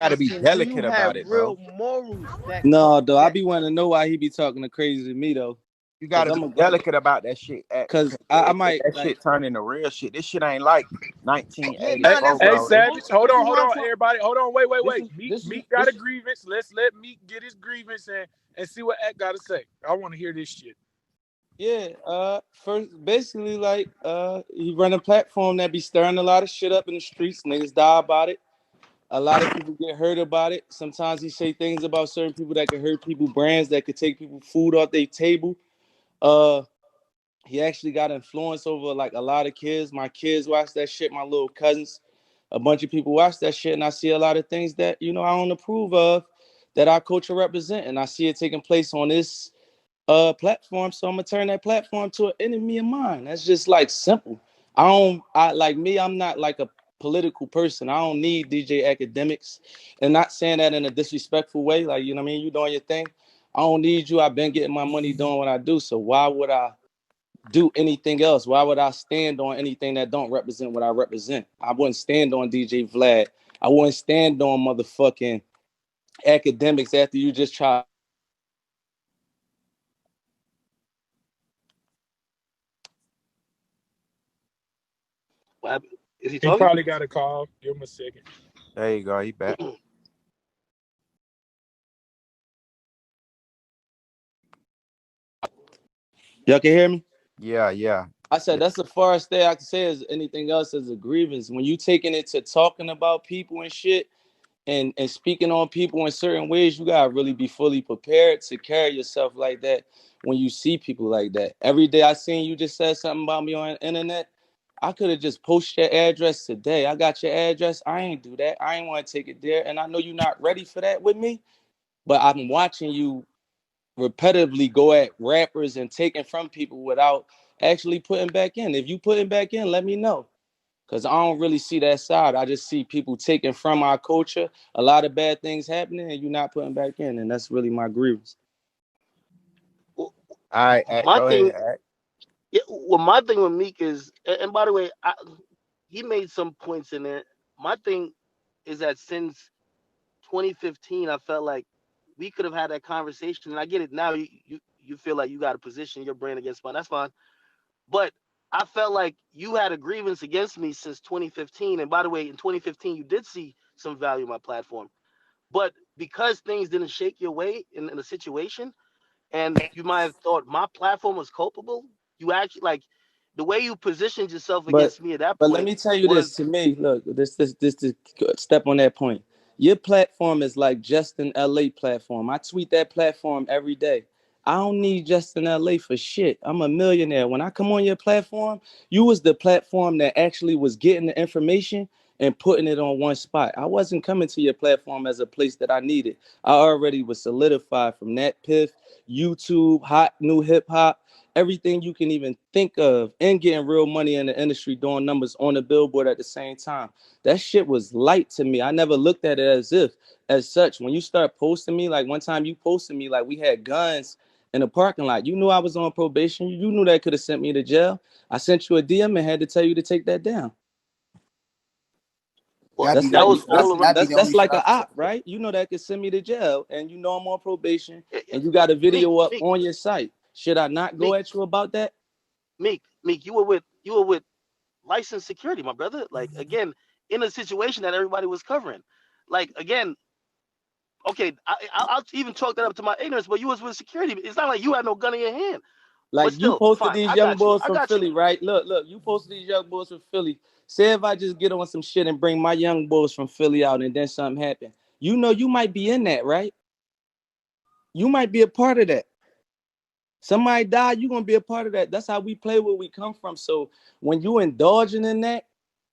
Gotta be Listen, do you delicate have about it, real bro. morals No, though, I be wanting to know why he be talking to crazy to me though, You cause gotta be I'm a, delicate about that shit. cause Cause I might that like. shit turn into real shit. This shit ain't like Yeah, nah, that's 1984, Hey, bro. Savage, hold this is on, what I'm talking. everybody, hold on, wait, This is Meek, this is Meek got a this. grievance. Let's let Meek get his grievance and see what Act got to say. I want to hear this shit. Yeah, first basically like he run a platform that be stirring a lot of shit up in the streets. Niggas die about it. A lot of people get hurt about it. Sometimes he say things about certain people that could hurt people, brands that could take people food off their table. Uh, he actually got influence over like a lot of kids. My kids watch that shit. My little cousins, a bunch of people watch that shit, and I see a lot of things that I don't approve of, that our culture represent, and I see it taking place on this platform. So I'm gonna turn that platform to an enemy of mine. That's just like simple. I like me, I'm not like a political person. I don't need DJ Academics. And not saying that in a disrespectful way, like you know what I mean, you doing your thing. I don't need you. I've been getting my money doing what I do. So why would I do anything else? Why would I stand on anything that don't represent what I represent? I wouldn't stand on DJ Vlad. I wouldn't stand on motherfucking Academics after you just try. What, is he He talking? probably got a call. Give him a second. There you go. He back. Y'all can hear me? Yeah, yeah, I said yeah. that's the farthest thing I can say is anything else as a grievance. When you taking it to talking about people and shit and speaking on people in certain ways, you gotta really be fully prepared to carry yourself like that when you see people like that. Every day I seen you just said something about me on the internet. I could have just posted your address today. I got your address. I ain't do that. I ain't want to take it there. And I know you're not ready for that with me, but I'm watching you repetitively go at rappers and taking from people without actually putting back in. If you putting back in, let me know. Cause I don't really see that side. I just see people taking from our culture, a lot of bad things happening, and you not putting back in. And that's really my grievance. Well, All right, my go ahead. thing, yeah. Well, my thing with Meek is, and by the way, he made some points in there. My thing is that since 2015, I felt like we could have had that conversation. And I get it now. You feel like you got to position your brand against mine. That's fine. But I felt like you had a grievance against me since 2015. And by the way, in 2015, you did see some value in my platform. But because things didn't shake your way in a situation, and you might have thought my platform was culpable, you actually like the way you positioned yourself But against me at that but let point me tell you this. was To me, look, this step on that point. Your platform is like Justin LA platform. I tweet that platform every day. I don't need Justin LA for shit. I'm a millionaire. When I come on your platform, you was the platform that actually was getting the information and putting it on one spot. I wasn't coming to your platform as a place that I needed. I already was solidified from that piff, YouTube, hot new hip hop, everything you can even think of, and getting real money in the industry, doing numbers on the billboard at the same time. That shit was light to me. I never looked at it as such. When you start posting me, like one time you posted me like we had guns in the parking lot. You knew I was on probation. You knew that could have sent me to jail. I sent you a DM and had to tell you to take that down. well, That be That's the that like only. was That, all around. that be the only that's shit like I a say. op, right? You know that could send me to jail, and you know I'm on probation, Yeah, yeah. and you got a Meek, video up Meek, on your site. Should I not go Meek, at you about that? Meek. You were with licensed security, my brother. Like again, in a situation that everybody was covering. Like again, okay, I'll even chalk that up to my ignorance. But you was with security. It's not like you had no gun in your hand. But Like you still, posted fine. these I young got you. boys I from got you. Philly, right? Look, you posted these young boys from Philly. Say if I just get on some shit and bring my young boys from Philly out, and then something happen. You know you might be in that, right? You might be a part of that. Somebody die, you gonna be a part of that. That's how we play where we come from. So when you indulging in that,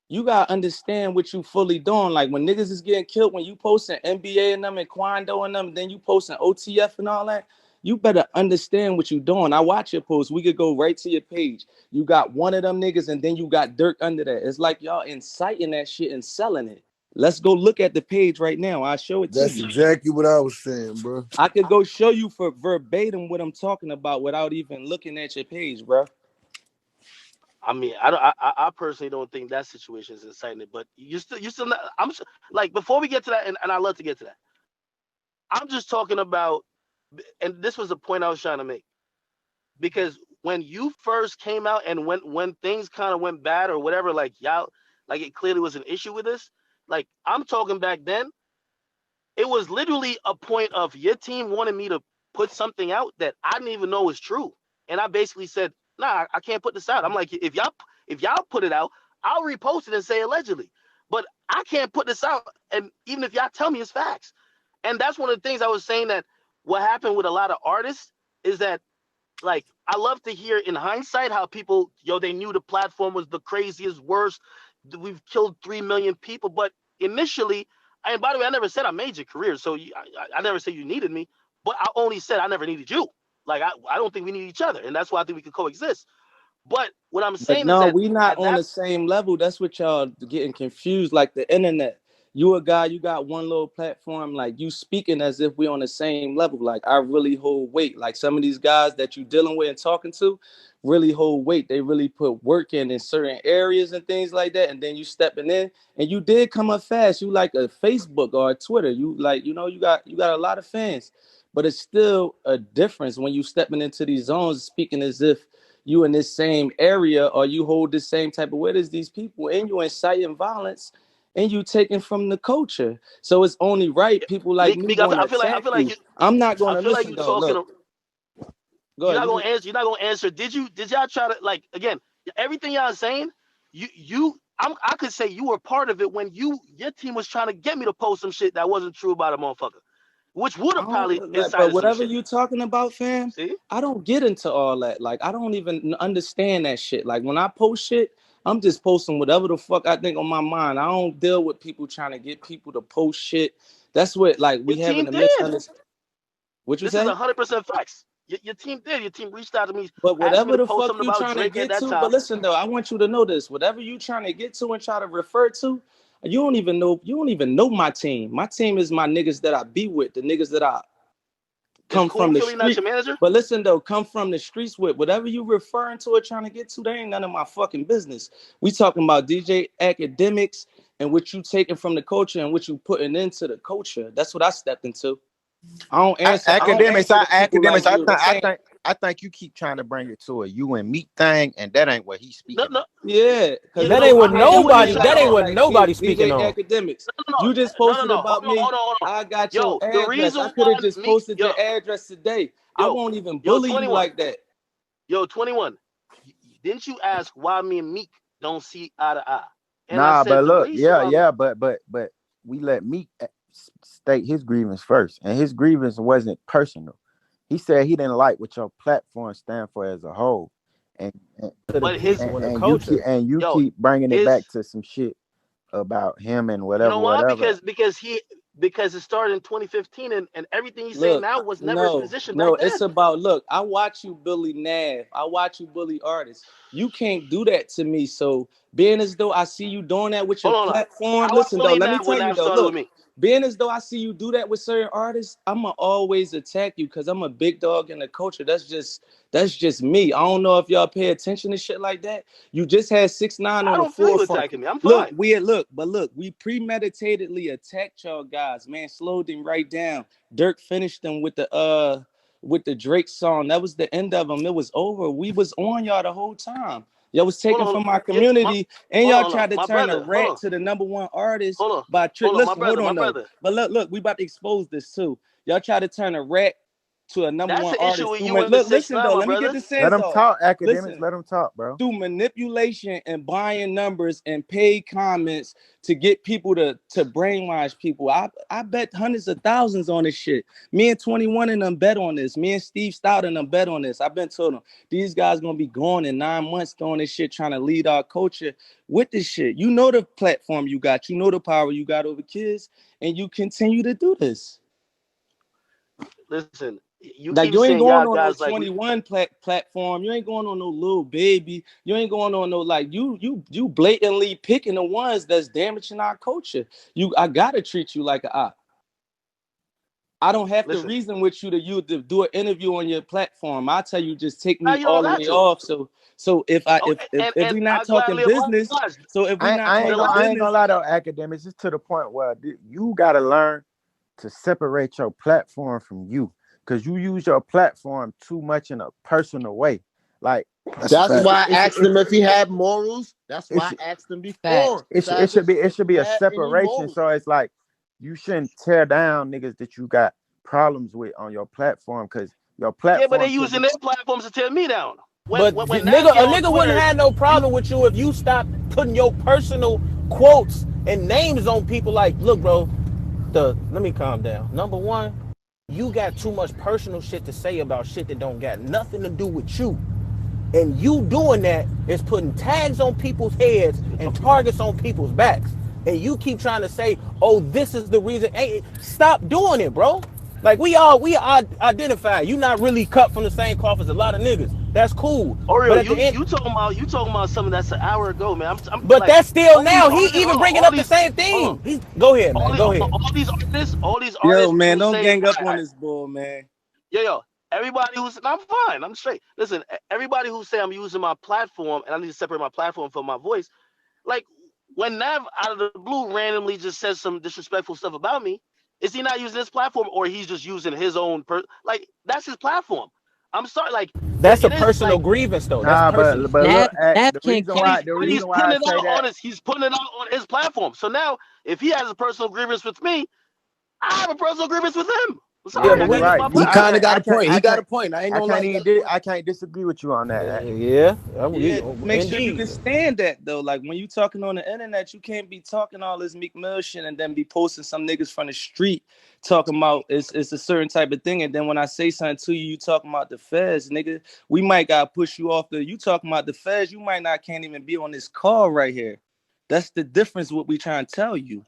you gotta understand what you fully doing. Like when niggas is getting killed, when you posting NBA and them and Quando and them, then you posting OTF and all that, you better understand what you doing. I watch your posts. We could go right to your page. You got one of them niggas, and then you got Dirk under that. It's like y'all inciting that shit and selling it. Let's go look at the page right now. I'll show it to That's you. exactly what I was saying, bro. I could go show you for verbatim what I'm talking about without even looking at your page, bro. I mean, I personally don't think that situation is inciting, but you still not, like, before we get to that, and I love to get to that. I'm just talking about, and this was the point I was trying to make, because when you first came out and when things kind of went bad or whatever, like y'all, like it clearly was an issue with this. Like, I'm talking back then, it was literally a point of your team wanted me to put something out that I didn't even know was true, and I basically said, "Nah, I can't put this out." I'm like, if y'all put it out, I'll repost it and say allegedly, but I can't put this out, and even if y'all tell me it's facts, and that's one of the things I was saying, that what happened with a lot of artists is that, like, I love to hear in hindsight how people, they knew the platform was the craziest, worst. We've killed 3 million people, but initially, and by the way, I never said I made your career, so I never said you needed me, but I only said I never needed you. Like, I don't think we need each other, and that's why I think we could coexist. But what I'm But saying is no, that we not at on that, the same level. That's what y'all getting confused. Like the internet, you a guy, you got one little platform. Like you speaking as if we on the same level. Like I really hold weight. Like some of these guys that you dealing with and talking to, really hold weight. They really put work in certain areas and things like that. And then you stepping in, and you did come up fast. You like a Facebook or a Twitter. You like, you got a lot of fans. But it's still a difference when you stepping into these zones, speaking as if you in this same area or you hold the same type of weight as these people, and you inciting violence and you taking from the culture. So it's only right people like me Meek, going to I attack feel like you. you, I'm not going I to feel like listen you though. talking. Look, go You're ahead. not You gonna can, answer. You're not gonna answer. Did y'all try to, like, again? Everything y'all saying, I could say you were part of it when your team was trying to get me to post some shit that wasn't true about a motherfucker, which would I have probably don't like, but incited some whatever shit. you talking about, fam, See? I don't get into all that. Like, I don't even understand that shit. Like, when I post shit, I'm just posting whatever the fuck I think on my mind. I don't deal with people trying to get people to post shit. That's what, like, Your we having team a did. misunderstanding. What you This is say? 100% facts. Your team did. Your team reached out to me, But asked me whatever to the post fuck something you about trying to Drake at get that to, but time. listen though, I want you to know this. Whatever you trying to get to and try to refer to, you don't even know my team. My team is my niggas that I be with, the niggas that I Is come Cool from the Philly not street. your manager? But listen though, come from the streets with. Whatever you referring to or trying to get to, they ain't none of my fucking business. We talking about DJ Academics and what you taking from the culture and what you putting into the culture. That's what I stepped into. I don't answer to people Academics. like you. This ain't I think you keep trying to bring it to a you and me thing, and that ain't what he's No, speaking no. on. Yeah, because You That know, ain't what I I get get what what he's you're nobody. trying That to. ain't saying. what Like, nobody speaking DJ on. Academics, No, you just no, no, posted no. about me. Hold on. I got your Yo, the address. I reason could have why just Meek, posted your address today. I yo, won't even yo, bully you 21. like that. Yo, 21. Didn't you ask why me and Meek don't see eye to eye? And I Nah, said but the look, reason yeah, why. yeah, but we let Meek state his grievance first, and his grievance wasn't personal. He said he didn't like what your platform stand for as a whole, and and, To the But his, people in the and culture. you yo, keep bringing it his, back to some shit about him and you whatever, know why? whatever. Because it started in 2015, and everything he's saying Look, now was never his no, position back no, it's then. about look. I watch you bully Nav. I watch you bully artists. You can't do that to me. So being as though I see you doing that with your Hold on. platform, How I listen though. bullied Let me that when tell you that though. started with Look, me? being as though I see you do that with certain artists, I'ma always attack you because I'm a big dog in the culture. That's just me. I don't know if y'all pay attention to shit like that. You just had 6ix9ine I on the don't feel you forefront. attacking me. I'm Look, fine. we premeditatedly attacked y'all guys, man. Slowed them right down. Dirk finished them with the Drake song. That was the end of them. It was over. We was on y'all the whole time. Y'all was taking Hold from on. our community, and y'all Hold on. tried to My turn a brother. Hold rat on. to the number one artist Hold on. by trick. Hold on. My Listen, hold brother. My on though. brother. But look, we about to expose this too. Y'all try to turn a rat to a number That's one the issue artist. with you and Look, six listen nine, though. my Let me get brother. the Let sense him off. talk, academics. Listen, Let him talk, bro. through manipulation and buying numbers and paid comments to get people to brainwash people. I bet hundreds of thousands on this shit. Me and 21 and them bet on this. Me and Steve Stout and them bet on this. I've been told them these guys gonna be gone in 9 months doing this shit, trying to lead our culture with this shit. You know the platform you got, you know the power you got over kids, and you continue to do this. Listen, you Like keep you ain't saying going y'all on no guys like we. 21 platform. You ain't going on no little baby. You ain't going on no like you blatantly picking the ones that's damaging our culture. I gotta treat you like a op. I don't have to Listen, reason with you to do an interview on your platform. I tell you, just take now me you all don't the got way to. off. So if I Oh, if and we not I talking gladly business, oblige. so if we not talking Relax. I ain't gonna business, lie though, academics. It's to the point where you gotta learn to separate your platform from you, because you use your platform too much in a personal way. Like That's a That's fact. why I asked him if he had morals. That's why it's I asked him Facts. before, it should be Savage, if you a had any separation. morals. So it's like you shouldn't tear down niggas that you got problems with on your platform, because your Yeah, but they platform should using be. their platforms to tear me down. But When nigga, Nav a get on nigga wouldn't Twitter, have no you problem with you if you stopped putting your personal quotes and names on people. Like, look, bro, let me calm down. Number one, you got too much personal shit to say about shit that don't got nothing to do with you. And you doing that is putting tags on people's heads and targets on people's backs. And you keep trying to say, oh, this is the reason. Hey, stop doing it, bro. Like we are identified. You not really cut from the same cloth as a lot of niggas. That's cool. But Oreo, at the end, you talking about something that's an hour ago, man. I'm but like that's still all these now. He artists. even Hold on, bringing all up the these. same Hold on, thing. Go ahead, man. Go ahead. all these yo, artists man, who don't say, gang up all on right, this bull, man. yo, everybody who's, I'm fine, I'm straight. Listen, everybody who say I'm using my platform and I need to separate my platform from my voice, like when Nav out of the blue randomly just says some disrespectful stuff about me, is he not using his platform or he's just using his own like that's his platform? I'm sorry, like That's a it is personal like, grievance, though. That's Nah, personal. but Nav look at Nav can't but he's the but he's reason why putting I it say out that. on his platform. So now if he has a personal grievance with me, I have a personal grievance with him. I'm Yeah, Yeah, sorry, but I you're we, gotta use right. my he I kind platform. of got a point. He got a can't point. I ain't gonna lie. He got a point. I can't disagree with you on that. Yeah, Yeah, make sure you can indeed. stand that though. Like when you talking on the internet, you can't be talking all this Meek Mill shit and then be posting some niggas from the street talking about it's a certain type of thing. And then when I say something to you, you talking about the feds, nigga. We might gotta push you off you talking about the feds, you might not can't even be on this call right here. That's the difference what we trying to tell you.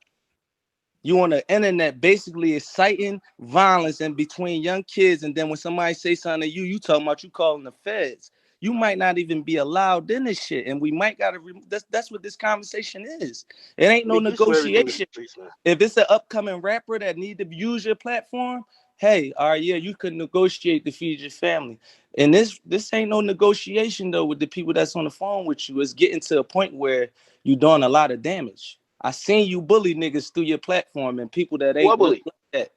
You on the internet basically inciting violence in between young kids, and then when somebody say something to you, you talking about you calling the feds. You might not even be allowed in this shit, and we might gotta. That's what this conversation is. It ain't no Meek, you swear everything in the negotiation. streets, man. If it's an upcoming rapper that need to use your platform, hey, all right, yeah, you could negotiate to feed your family. And this ain't no negotiation though with the people that's on the phone with you. It's getting to a point where you're doing a lot of damage. I seen you bully niggas through your platform and people that Who I ain't really bully? like that.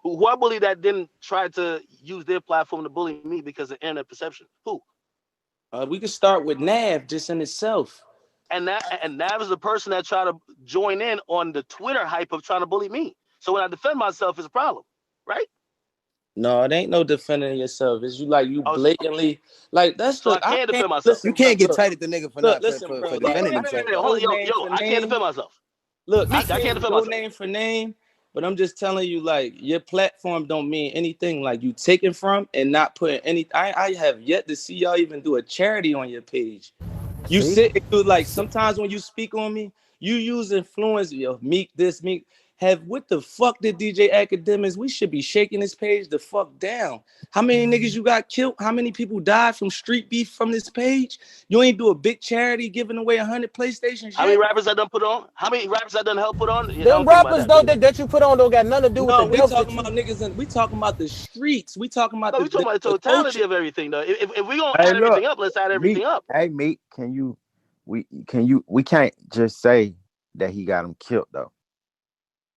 Who I bully that didn't try to use their platform to bully me because of internet perception? Who? We could start with Nav just in itself. And Nav is the person that tried to join in on the Twitter hype of trying to bully me. So when I defend myself, it's a problem, right? No, it ain't no defending yourself. It's you like you I was, blatantly like that's so look. I I can't can't defend myself. You listen. can't get Look, tight at the nigga for look, not listen, for bro. Like defending I himself can't though. Hold go on, name for I can't defend name. myself. Look, I Meek, I can't can't defend go myself. name for name, but I'm just telling you, like, your platform don't mean anything. Like you taking from and not putting any. I have yet to see y'all even do a charity on your page. You See, sit and you like sometimes when you speak on me, you use influence, yo, Meek this, Meek. Have what the fuck did DJ Academics? We should be shaking this page the fuck down. How many niggas you got killed? How many people died from street beef from this page? You ain't do a big charity giving away 100 PlayStations How many yet? rappers I done put on? How many rappers I done help put on? Yeah, I them don't think about rappers that. though Do that you put on don't got nothing to do with the No, we deaths that talking you. about niggas and we talking about the streets. We talking about no, we talking about the the totality culture. of everything, though. If we gonna Hey, add look, everything up, let's add Meek. everything up. Hey, Meek, we can't just say that he got him killed though.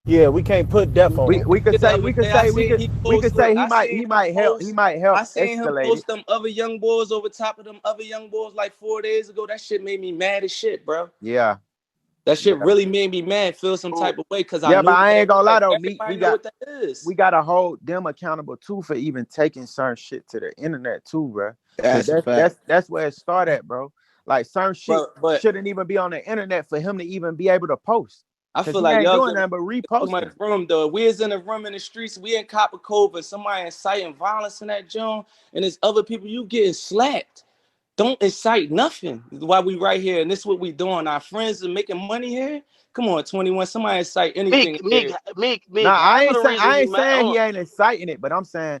Yeah, we can't put death on him. We could The say other day, I seen he we could post. Look, say I seen him he post. might help I seen him escalate it. post them other young boys over top of them other young boys like 4 days ago. That shit made me mad as shit, bro. Yeah, That shit yeah, really made me mad, feel some Who? type of way because I yeah. But knew I that ain't gonna lie like though, Meek. everybody know what that is. We gotta hold them accountable too for even taking certain shit to the internet too, bro. Cause That's a fact. that's where it started, bro. Like certain shit But shouldn't even be on the internet for him to even be able to post. I Cause feel he like ain't y'all doing get nothing but too much reposting. room though. We is in a room in the streets, we in Copper Cove and somebody inciting violence in that joint, and there's other people you getting slapped. Don't incite nothing while we right here, and this is what we doing. Our friends are making money here. Come on, 21. Somebody incite anything Meek, here. Meek, Meek, Nah, Meek. Half of the reason I you ain't mad. saying Hold he on. ain't inciting it, but I'm saying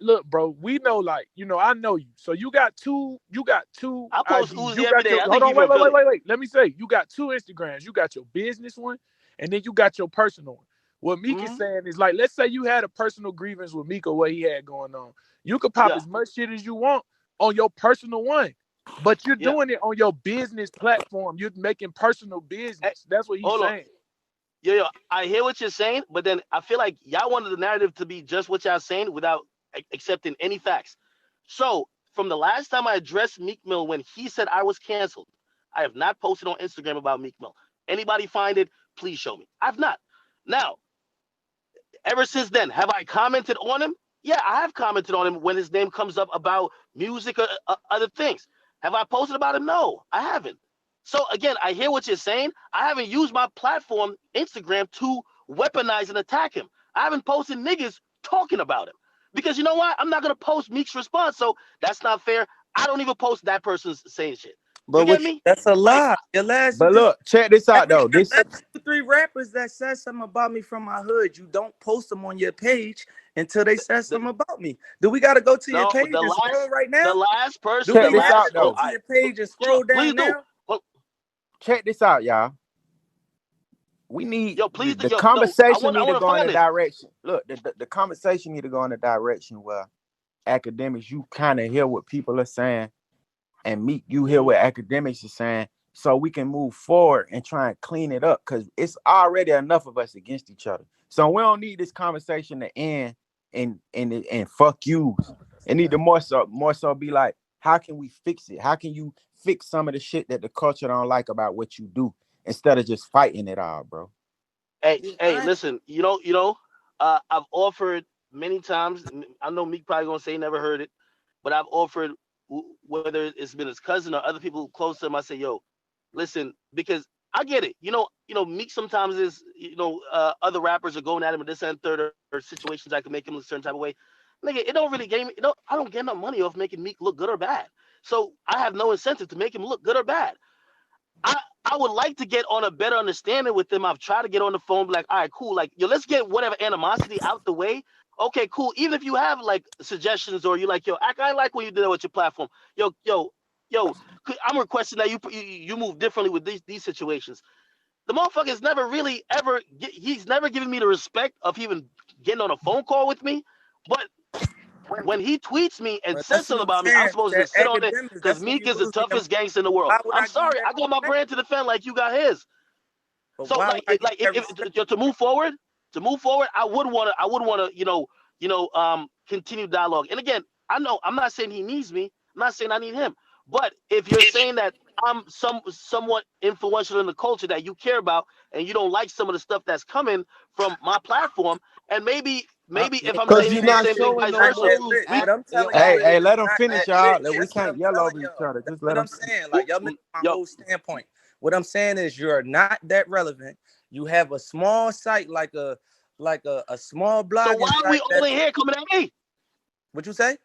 look, bro, we know, like, I know you. So you got two I post IGs. Uzi You every got day. your I hold think on, he's revealing. wait. Let me say, you got two Instagrams. You got your business one, and then you got your personal one. What Meek is Mm-hmm. saying is, like, let's say you had a personal grievance with Meek or what he had going on. You could pop Yeah, as much shit as you want on your personal one. But you're yeah. doing it on your business platform. You're making personal Hey, business. That's what he's hold on. saying. Yo, I hear what you're saying, but then I feel like y'all wanted the narrative to be just what y'all saying without accepting any facts. So from the last time I addressed Meek Mill when he said I was canceled, I have not posted on Instagram about Meek Mill. Anybody find it? Please show me. I've not. Now, ever since then, have I commented on him? Yeah, I have commented on him when his name comes up about music or other things. Have I posted about him? No, I haven't. So again, I hear what you're saying. I haven't used my platform, Instagram, to weaponize and attack him. I haven't posted niggas talking about him. Because you know what? I'm not gonna post Meek's response, so that's not fair. I don't even post that person's saying shit. You But get what me? that's a Like, lie. Your last you But just look, check this out every though. This last 2-3 rappers that said something about me from my hood, you don't post them on your page until they said the, something about me. Do we gotta go to your no, page and scroll right now? the last Do person, we the check this have last. to out go Oh, though. to I your page and sure, scroll please down do. now? Well, Check this out, y'all. We need yo, please do. the Yo, no, conversation I need to want to go in find a this. direction. Look, the conversation need to go in a direction where academics, you kind of hear what people are saying, and Meek, you hear Mm-hmm. what academics are saying, so we can move forward and try and clean it up because it's already enough of us against each other. So we don't need this conversation to end and fuck yous. It need to more so be like, how can we fix it? How can you fix some of the shit that the culture don't like about what you do instead of just fighting it all, bro? Hey, Yeah, hey, listen. I've offered many times. I know Meek probably gonna say he never heard it, but I've offered whether it's been his cousin or other people close to him. I say, yo, listen, because I get it. Meek sometimes is, other rappers are going at him with this and third or situations that can make him a certain type of way. Nigga, it don't really game. I don't get no money off making Meek look good or bad. So I have no incentive to make him look good or bad. I I would like to get on a better understanding with them. I've tried to get on the phone, be like, all right, cool. Like, yo, let's get whatever animosity out the way. Okay, cool. Even if you have like suggestions or you like, yo, I like when you did that with your platform. Yo, I'm requesting that you move differently with these situations. The motherfucker's never really ever. He's never given me the respect of even getting on a phone call with me. But when he tweets me and but says that's what something I'm about me, I'm saying. supposed to That sit on it academics, because that's where Meek you is the losing them. toughest gangster in the world. Why would I'm I give you sorry, that I got my respect? brand to defend like you got his. But So why would I give you that respect? if to move forward, I would want to, continue dialogue. And again, I know I'm not saying he needs me. I'm not saying I need him. But if you're saying that I'm somewhat influential in the culture that you care about, and you don't like some of the stuff that's coming from my platform, and maybe if I'm Cause saying you're the not same thing, showing vice no Not versa, that moves. lit. we What I'm telling y'all Hey, is hey, let it's them not finish, that lit. y'all. We That's what can't I'm yell telling over each y'all. other. That's Just let what them I'm finish. saying. Like y'all missing my yo. whole standpoint. What I'm saying is you're not that relevant. You have a small site like a small So why blogging are we site all in that's here coming at me? what you say?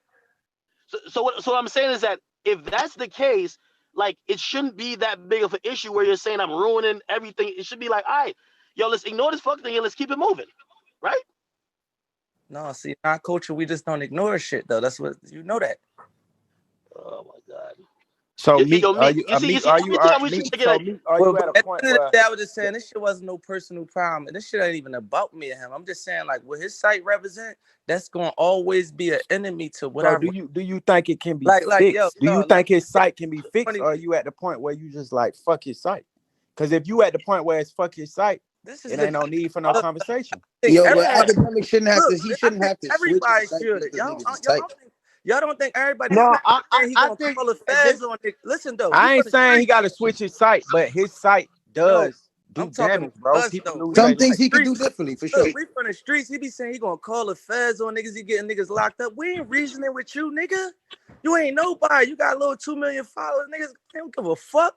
So what I'm saying is that if that's the case, like it shouldn't be that big of an issue where you're saying I'm ruining everything. It should be like, all right, yo, let's ignore this fuck thing and let's keep it moving, right? No, see, our culture, we just don't ignore shit though. That's what you know that. Oh my god. So Meek, Yo, are Meek, you you Meek? see, Are you every are time we Meek? should get So a Meek, are Well, you but at a at point the end of where the day, I was just saying this shit wasn't no personal problem. And this shit ain't even about me and him. I'm just saying, like, what his site represent, that's gonna always be an enemy to what so I do you think it can be like yo, fixed? Do you yo, let think his me site can be fixed, funny. or are you at the point where you just like fuck his site? Because if you at the point where it's fuck his site, This is it the ain't thing. no need for no Look, conversation. I think Yo, but everybody academic shouldn't have look, to. He I shouldn't think have to switch his everybody site should. because niggas is Y'all tight. don't think everybody No, snap and he I gonna think call the this. feds on it. Listen though, we I from ain't the saying he streets. got to switch his site, but his site No, does I'm do talking to damage, bro. us People though. lose We Some their from things the he could do streets. differently for sure. Look, we from the streets. He be saying he gonna call the feds on niggas. He getting niggas locked up. We ain't reasoning with you, nigga. You ain't nobody. You got a little 2 million followers, niggas. They don't give a fuck.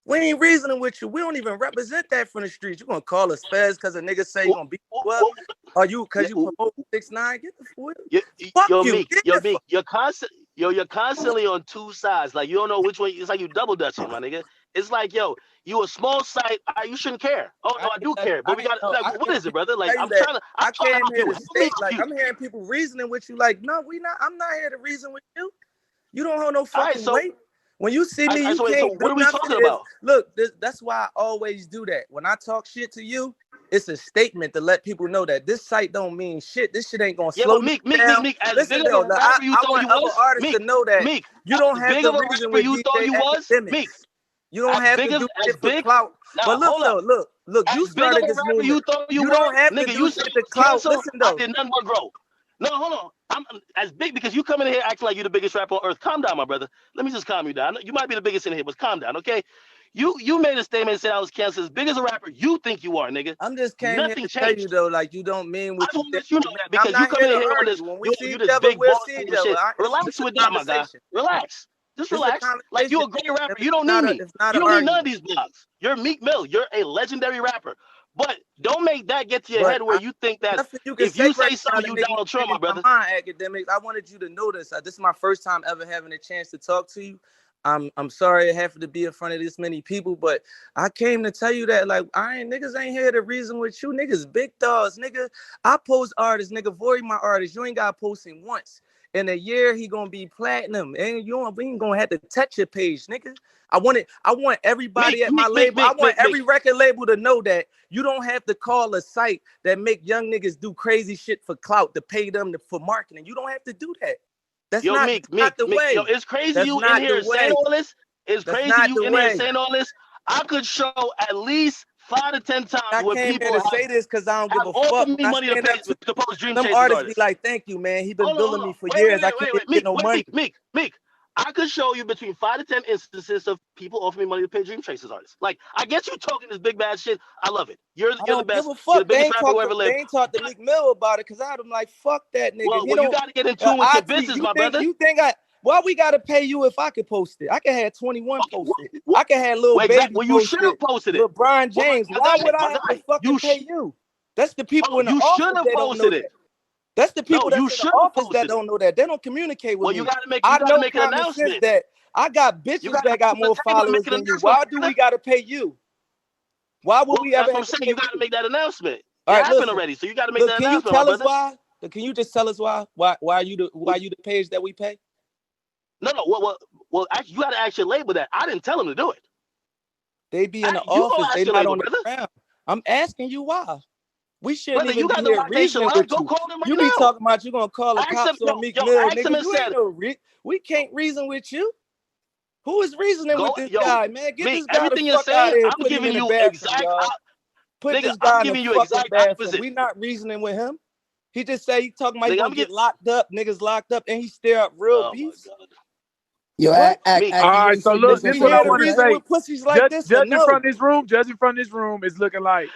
We ain't reasoning with you. We don't even represent that from the streets. You gonna call us feds because a nigga say he Wh- gonna beat wh- you up? wh- Or you yeah, because you promote 6ix9ine? Get the fool. yo, Fuck yo, you. Meek, Get yo, the Meek, fuck. you're constantly on two sides. Like you don't know which way. It's like you double dutching, my nigga. It's like, yo, you a small site, you shouldn't care. Oh no, I do care, but we got no, like, I what is it, brother? Like, tell you I'm that trying to I came help here you. to Help me state, help like, you. I'm hearing people reasoning with you, like, no, I'm not here to reason with you. You don't hold no All right, fucking so weight. When you see me, you so wait, so can't what do are we nothing. talking about? Look, that's why I always do that. When I talk shit to you, it's a statement to let people know that this site don't mean shit. This shit ain't gonna Yeah, slow but me Meek, down. as Listen big of though, a rapper you I thought want you other was, artists to know that Meek, you don't as have big to of a reason rapper with you thought DJ you was, Meek, Academics. You don't have to do as shit for big. clout. Now But look hold up, though, look, you as big of started a this rapper you movement. thought you You were, don't have to nigga. do You said shit you to was clout. canceled. Listen I though. did nothing but grow. No, hold on. I'm as big because you coming in here acting like you're the biggest rapper on earth. Calm down, my brother. Let me just calm you down. You might be the biggest in here, but calm down, okay? You made a statement and said I was canceled. As big as a rapper you think you are, nigga. I'm just came here Nothing to tell you changed. though, like you don't mean I what just you want to think let you you know mean. that I'm because you not here coming to in here on argue. this, When we you see you each this other, big we'll boss see type each of other. shit. All right? This Relax is with a that, my guy. conversation. Relax. Just This is a relax. Like you conversation. a great rapper. It's You don't need not a me. it's not You an don't need none of argument. these blogs. You're Meek Mill. You're a legendary rapper. But don't make that get to your But head where you think that nothing you can if say you right say now something, to you make me Donald Trump, change my my brother. mind, Academics. I wanted you to know this. This is my first time ever having a chance to talk to you. I'm sorry it happened to be in front of this many people, but I came to tell you that like niggas ain't here to reason with you. Niggas big dogs, nigga. I post artists, nigga. Void my artist. You ain't got to post him once. In a year, he gonna be platinum. And we ain't gonna have to touch your page, nigga. I want everybody at my label. I want every record label to know that you don't have to call a site that make young niggas do crazy shit for clout to pay them for marketing. You don't have to do that. That's not the way. Yo, it's crazy That's you in not the here saying way. all this. It's That's crazy not you the in here way. saying all this. I could show at least 5 to 10 times I where came here people to say this because I don't give have a fuck. offered When me I money to stand pay up to to post Dream some Chasers artists, be artists. like, "Thank you, man. He been Hold on, billing me for wait, years. I can't get no money." Meek. I could show you between 5 to 10 instances of people offering me money to pay Dream Chasers artists. Like, I get you talking this big bad shit. I love it. You're I the don't give best. a You're the fuck. biggest rapper who ever They lived. ain't talked to Meek Mill about it because I'm like, fuck that nigga. He Well, you don't. got to get in tune with your business, my brother. You think why we gotta pay you if I could post it? I could have 21 Okay, post it. I could have Lil well, Baby exactly. Well, you post should have it. posted it. LeBron James. Why would I My have to guy, fucking pay you? That's the people in the you should office have that don't know posted it. that. That's the No, people you that's in the should have office that posted it. don't know that. They don't communicate with Well, me. you I got to know make an common sense announcement. that I got You bitches got to that got come to more the table and make followers an than you. announcement, Why do brother. we gotta pay you? Why would Well, we that's ever what I'm have to saying. pay You got to you? make that announcement. All It right, happened listen. already, so you got to make Look, that can you announcement, my tell us brother. why? Can you just tell us why? Why you the page that we pay? No. Actually, you got to actually label that. I didn't tell him to do it. They be in the You go office. They ask your not label, on the brother. ground. I'm asking you why. We shouldn't Brother, even you be got the here right nation reasoning line. with Go you. call them You right be now. talking about you gonna call the Ask them, cops on Meek yo, Mill, ask them nigga. and You said, ain't no we can't reason with you. Who is reasoning with this guy, man? Get Meek, this guy the everything you're fuck out saying, of here. I'm Put him giving in the you bathroom, exact, y'all. Put nigga, this I'm guy in the giving you fucking exact bathroom. opposite. We not reasoning with him. He just say he talking about he Nigga, gonna I'm get giving, locked up, niggas locked up, and he stir up real oh my beefs. God. Yo, What? Meek, All Aki, right, you so say look, Is listen this we is to what what I here they to want to say? reason say. with pussies like this or Judging no? from this room, it's looking like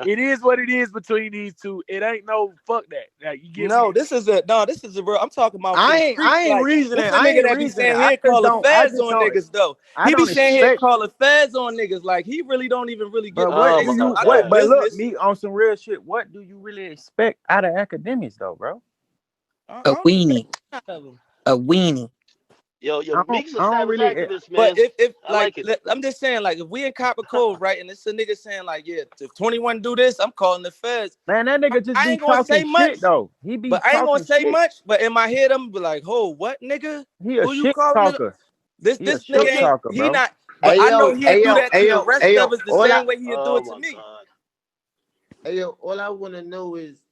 it is what it is between these two. It ain't no fuck that. Like, you get No, me? this is a real. I'm talking about for the streets. I ain't Like reasoning. this, a I nigga ain't that be reasoning. saying here call the I feds just on don't. niggas though. I He be don't saying here expect. call the feds on niggas. Like he really don't even really get But under what oh they do my so you out their what? God. But look, business. me on some real shit. What do you really expect out of academics, though, bro? I A don't expect weenie. none of them. A weenie. Yo, Meek's a I don't savage really. activist, But man. if I like it. I'm just saying, like, if we in Copper Cove, right, and it's a nigga saying, like, yeah, if 21 do this, I'm calling the feds. Man, that nigga just I be ain't gonna talking say much, shit though. He be but I ain't gonna talking say shit. much. But in my head, I'm be like, oh, what nigga? He a Who you shit calling nigga? talker. This He a nigga shit ain't talker, he bro. not. But I know he'll do that to the rest of us the same way he'll do Oh it to my me. God. All I want to know is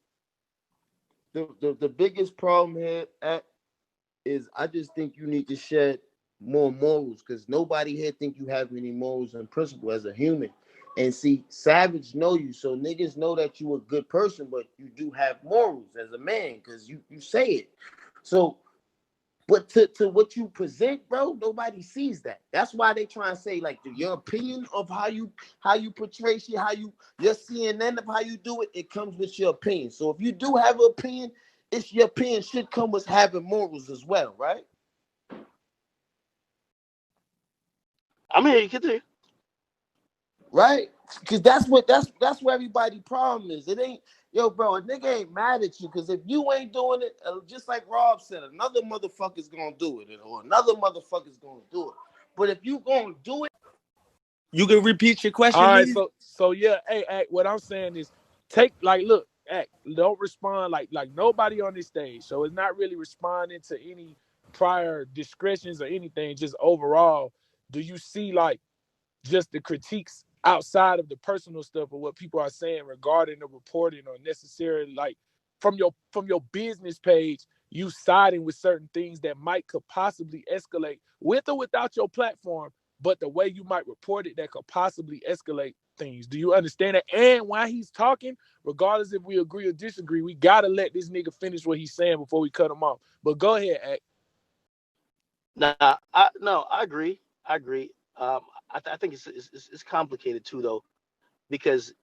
the biggest problem here is I just think you need to shed more morals because nobody here think you have any morals and principle as a human. And see, Savage know you, so niggas know that you a good person, but you do have morals as a man because you say it. So, but to what you present, bro, nobody sees that. That's why they try and say like your opinion of how you portray shit, your CNN of how you do it, it comes with your opinion. So if you do have an opinion, it's your opinion should come with having morals as well, right? I'm here. You continue. Right? Because that's where everybody problem is. It ain't bro. A nigga ain't mad at you because if you ain't doing it, just like Rob said, another motherfucker's gonna do it, or another motherfucker's gonna do it. But if you gonna do it. You can repeat your All question, right, please. so yeah, hey, Act, what I'm saying is take like look, Act, don't respond like nobody on this stage. So it's not really responding to any prior discretions or anything, just overall. Do you see like just the critiques outside of the personal stuff or what people are saying regarding the reporting or necessarily like from your business page, you siding with certain things that might could possibly escalate with or without your platform, but the way you might report it that could possibly escalate things. Do you understand that? And while he's talking, regardless if we agree or disagree, we gotta let this nigga finish what he's saying before we cut him off. But go ahead, Act. Nah, no, I agree. I agree. I think it's complicated too, though, because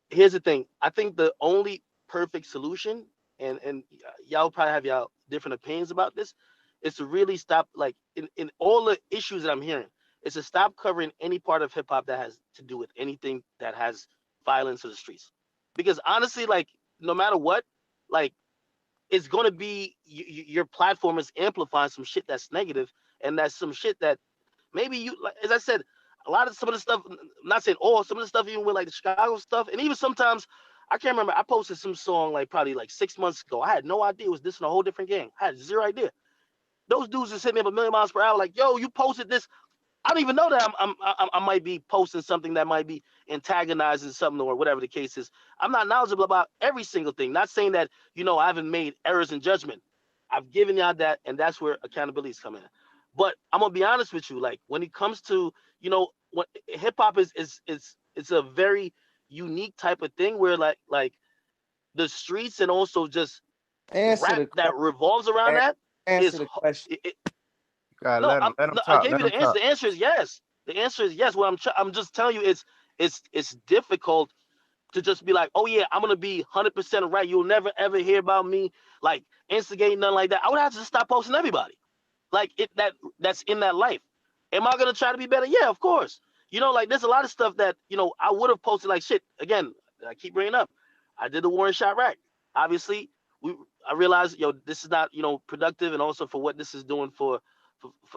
here's the thing. I think the only perfect solution, and y'all probably have y'all different opinions about this, is to really stop like in all the issues that I'm hearing, is to stop covering any part of hip hop that has to do with anything that has violence in the streets, because honestly, like no matter what, like it's gonna be your platform is amplifying some shit that's negative, and that's some shit that maybe you like, as I said, a lot of some of the stuff. I'm not saying all, some of the stuff even with like the Chicago stuff, and even sometimes I can't remember. I posted some song like probably like 6 months ago. I had no idea it was this in a whole different gang. I had zero idea. Those dudes just hit me up a million miles per hour, like, "Yo, you posted this." I don't even know that I might be posting something that might be antagonizing something or whatever the case is. I'm not knowledgeable about every single thing. Not saying that I haven't made errors in judgment. I've given y'all that, and that's where accountability is coming in. But I'm gonna be honest with you. Like when it comes to what hip hop is it's a very unique type of thing where like the streets and also just Answer rap the that revolves around question. that Answer is the question. You gotta no, let him no, I talk. gave Let you him the answer. talk. The answer is yes. The answer is yes. What I'm just telling you, it's difficult to just be like, oh yeah, I'm gonna be 100% right. You'll never ever hear about me like instigating nothing like that. I would have to just stop posting everybody, like that's in that life. Am I gonna try to be better? Yeah, of course. Like there's a lot of stuff that I would have posted like shit. Again, I keep bringing up. I did the Warren Shot Rack. Obviously, we I realized this is not productive, and also for what this is doing for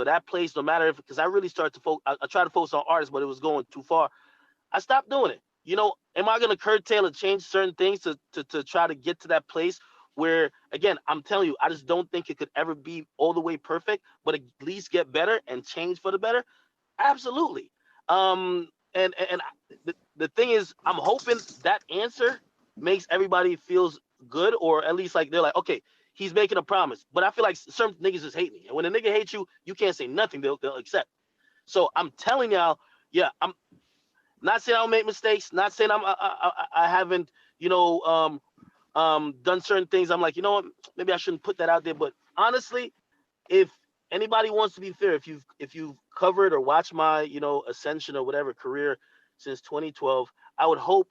that place. No matter if because I really started to focus. I tried to focus on artists, but it was going too far. I stopped doing it. Am I gonna curtail and change certain things to try to get to that place where again I'm telling you, I just don't think it could ever be all the way perfect, but at least get better and change for the better. Absolutely. The thing is, I'm hoping that answer makes everybody feels good, or at least like they're like, okay, he's making a promise. But I feel like certain niggas just hate me, and when a nigga hates you, you can't say nothing. They'll accept. So I'm telling y'all, yeah, I'm not saying I don't make mistakes. Not saying I haven't done certain things. I'm like, you know what? Maybe I shouldn't put that out there. But honestly, if anybody wants to be fair, if you've covered or watched my ascension or whatever career since 2012, I would hope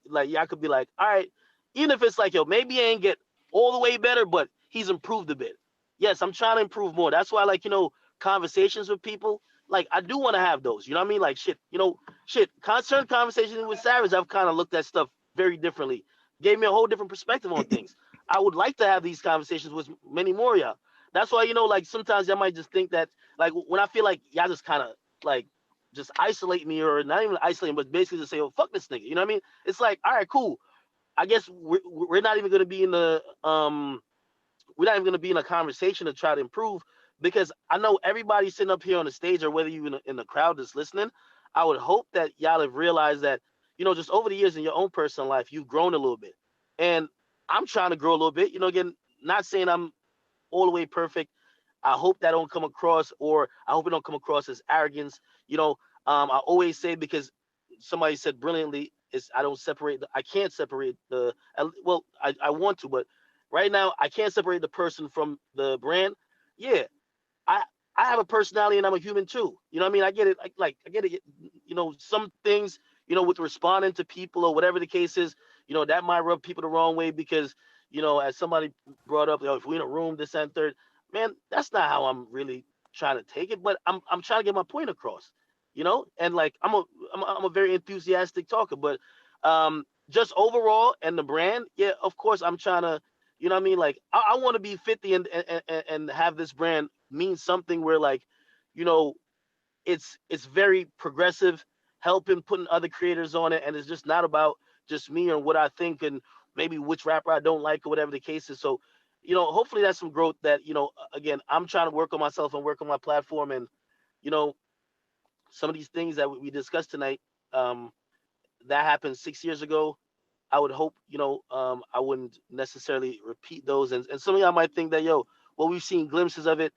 like y'all could be like, all right, even if it's like maybe he ain't get all the way better, but he's improved a bit. Yes, I'm trying to improve more. That's why like conversations with people, like I do want to have those. You know what I mean? Like shit. Concerned conversations with Savage, I've kind of looked at stuff very differently. Gave me a whole different perspective on things. I would like to have these conversations with many more of y'all. That's why like sometimes y'all might just think that like when I feel like y'all just kind of like just isolate me, or not even isolate me, but basically just say, oh fuck this nigga. You know what I mean? It's like, all right, cool. I guess we're not even gonna be in the we're not even gonna be in a conversation to try to improve, because I know everybody sitting up here on the stage, or whether you in the crowd that's listening. I would hope that y'all have realized that just over the years in your own personal life, you've grown a little bit, and I'm trying to grow a little bit. Again, not saying I'm all the way perfect. I hope that don't come across, or I hope it don't come across as arrogance. I always say, because somebody said brilliantly, is I can't separate well, I want to, but right now I can't separate the person from the brand. Yeah, I I have a personality and I'm a human too. You know what I mean? I get it. Like I get it. Some things, with responding to people or whatever the case is, that might rub people the wrong way because, as somebody brought up, if we're in a room, this and third, man, that's not how I'm really trying to take it. But I'm trying to get my point across, and like I'm a very enthusiastic talker, but just overall and the brand, yeah, of course I'm trying to, you know what I mean? Like I want to be 50 and have this brand mean something where like, you know, it's very progressive helping putting other creators on it, and it's just not about just me or what I think and maybe which rapper I don't like or whatever the case is. So, hopefully that's some growth that, again, I'm trying to work on myself and work on my platform. And, you know, some of these things that we discussed tonight, that happened 6 years ago. I would hope, I wouldn't necessarily repeat those. And some of y'all might think that, well, we've seen glimpses of it.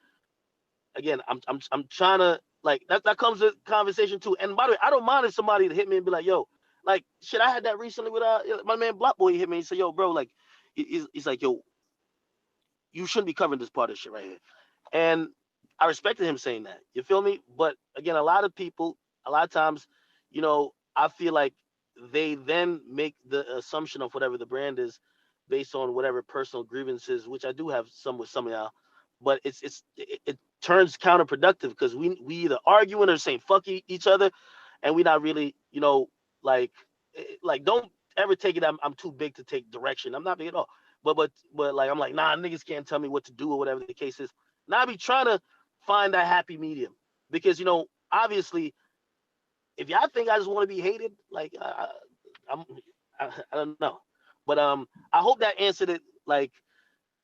Again, I'm trying to, like, that comes with conversation too. And by the way, I don't mind if somebody hit me and be like, yo, like, shit, I had that recently with my man Block Boy. He hit me and said, yo, bro, like, he's like, yo, you shouldn't be covering this part of shit right here. And I respected him saying that. You feel me? But again, a lot of people, a lot of times, I feel like they then make the assumption of whatever the brand is based on whatever personal grievances, which I do have some with some of y'all. But it turns counterproductive because we either arguing or saying fuck each other, and we not really, like don't ever take it. I'm too big to take direction. I'm not big at all. But like I'm like, nah, niggas can't tell me what to do or whatever the case is. Now I be trying to find that happy medium because obviously if y'all think I just want to be hated, like I'm I don't know. But I hope that answered it. Like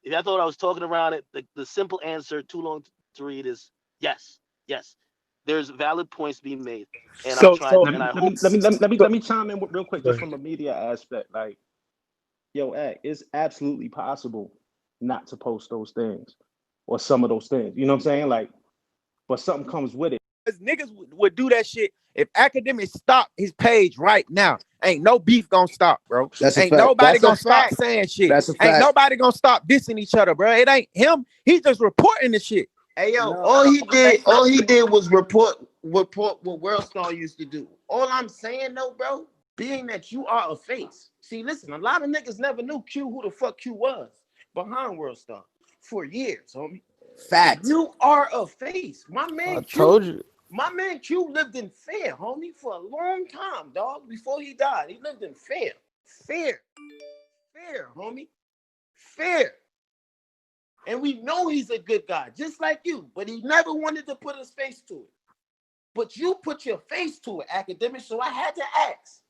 if I thought I was talking around it, the simple answer, too long to read, is yes, yes. There's valid points being made, and I'm So trying, so and I Let hope. me let me let me let me, so let me chime in real quick, just from a media aspect. Like, yo, it's absolutely possible not to post those things or some of those things. You know what I'm saying? Like, but something comes with it. Because niggas would do that shit. If Academics stop his page right now, ain't no beef gonna stop, bro. That's a Ain't fact. nobody That's a gonna stop fact. saying shit. That's a Ain't fact. nobody gonna stop dissing each other, bro. It ain't him. He's just reporting the shit. Hey yo, No, all he did was report what Worldstar used to do. All I'm saying though, bro, being that you are a face. See, listen, a lot of niggas never knew Q who the fuck Q was behind Worldstar for years, homie. Fact. You are a face. My I man Q, told you. my man Q lived in fear, homie, for a long time, dog. Before he died, he lived in fear. Fear. Fear, homie. Fear. And we know he's a good guy, just like you, but he never wanted to put his face to it. But you put your face to it, academic. So I had to ask,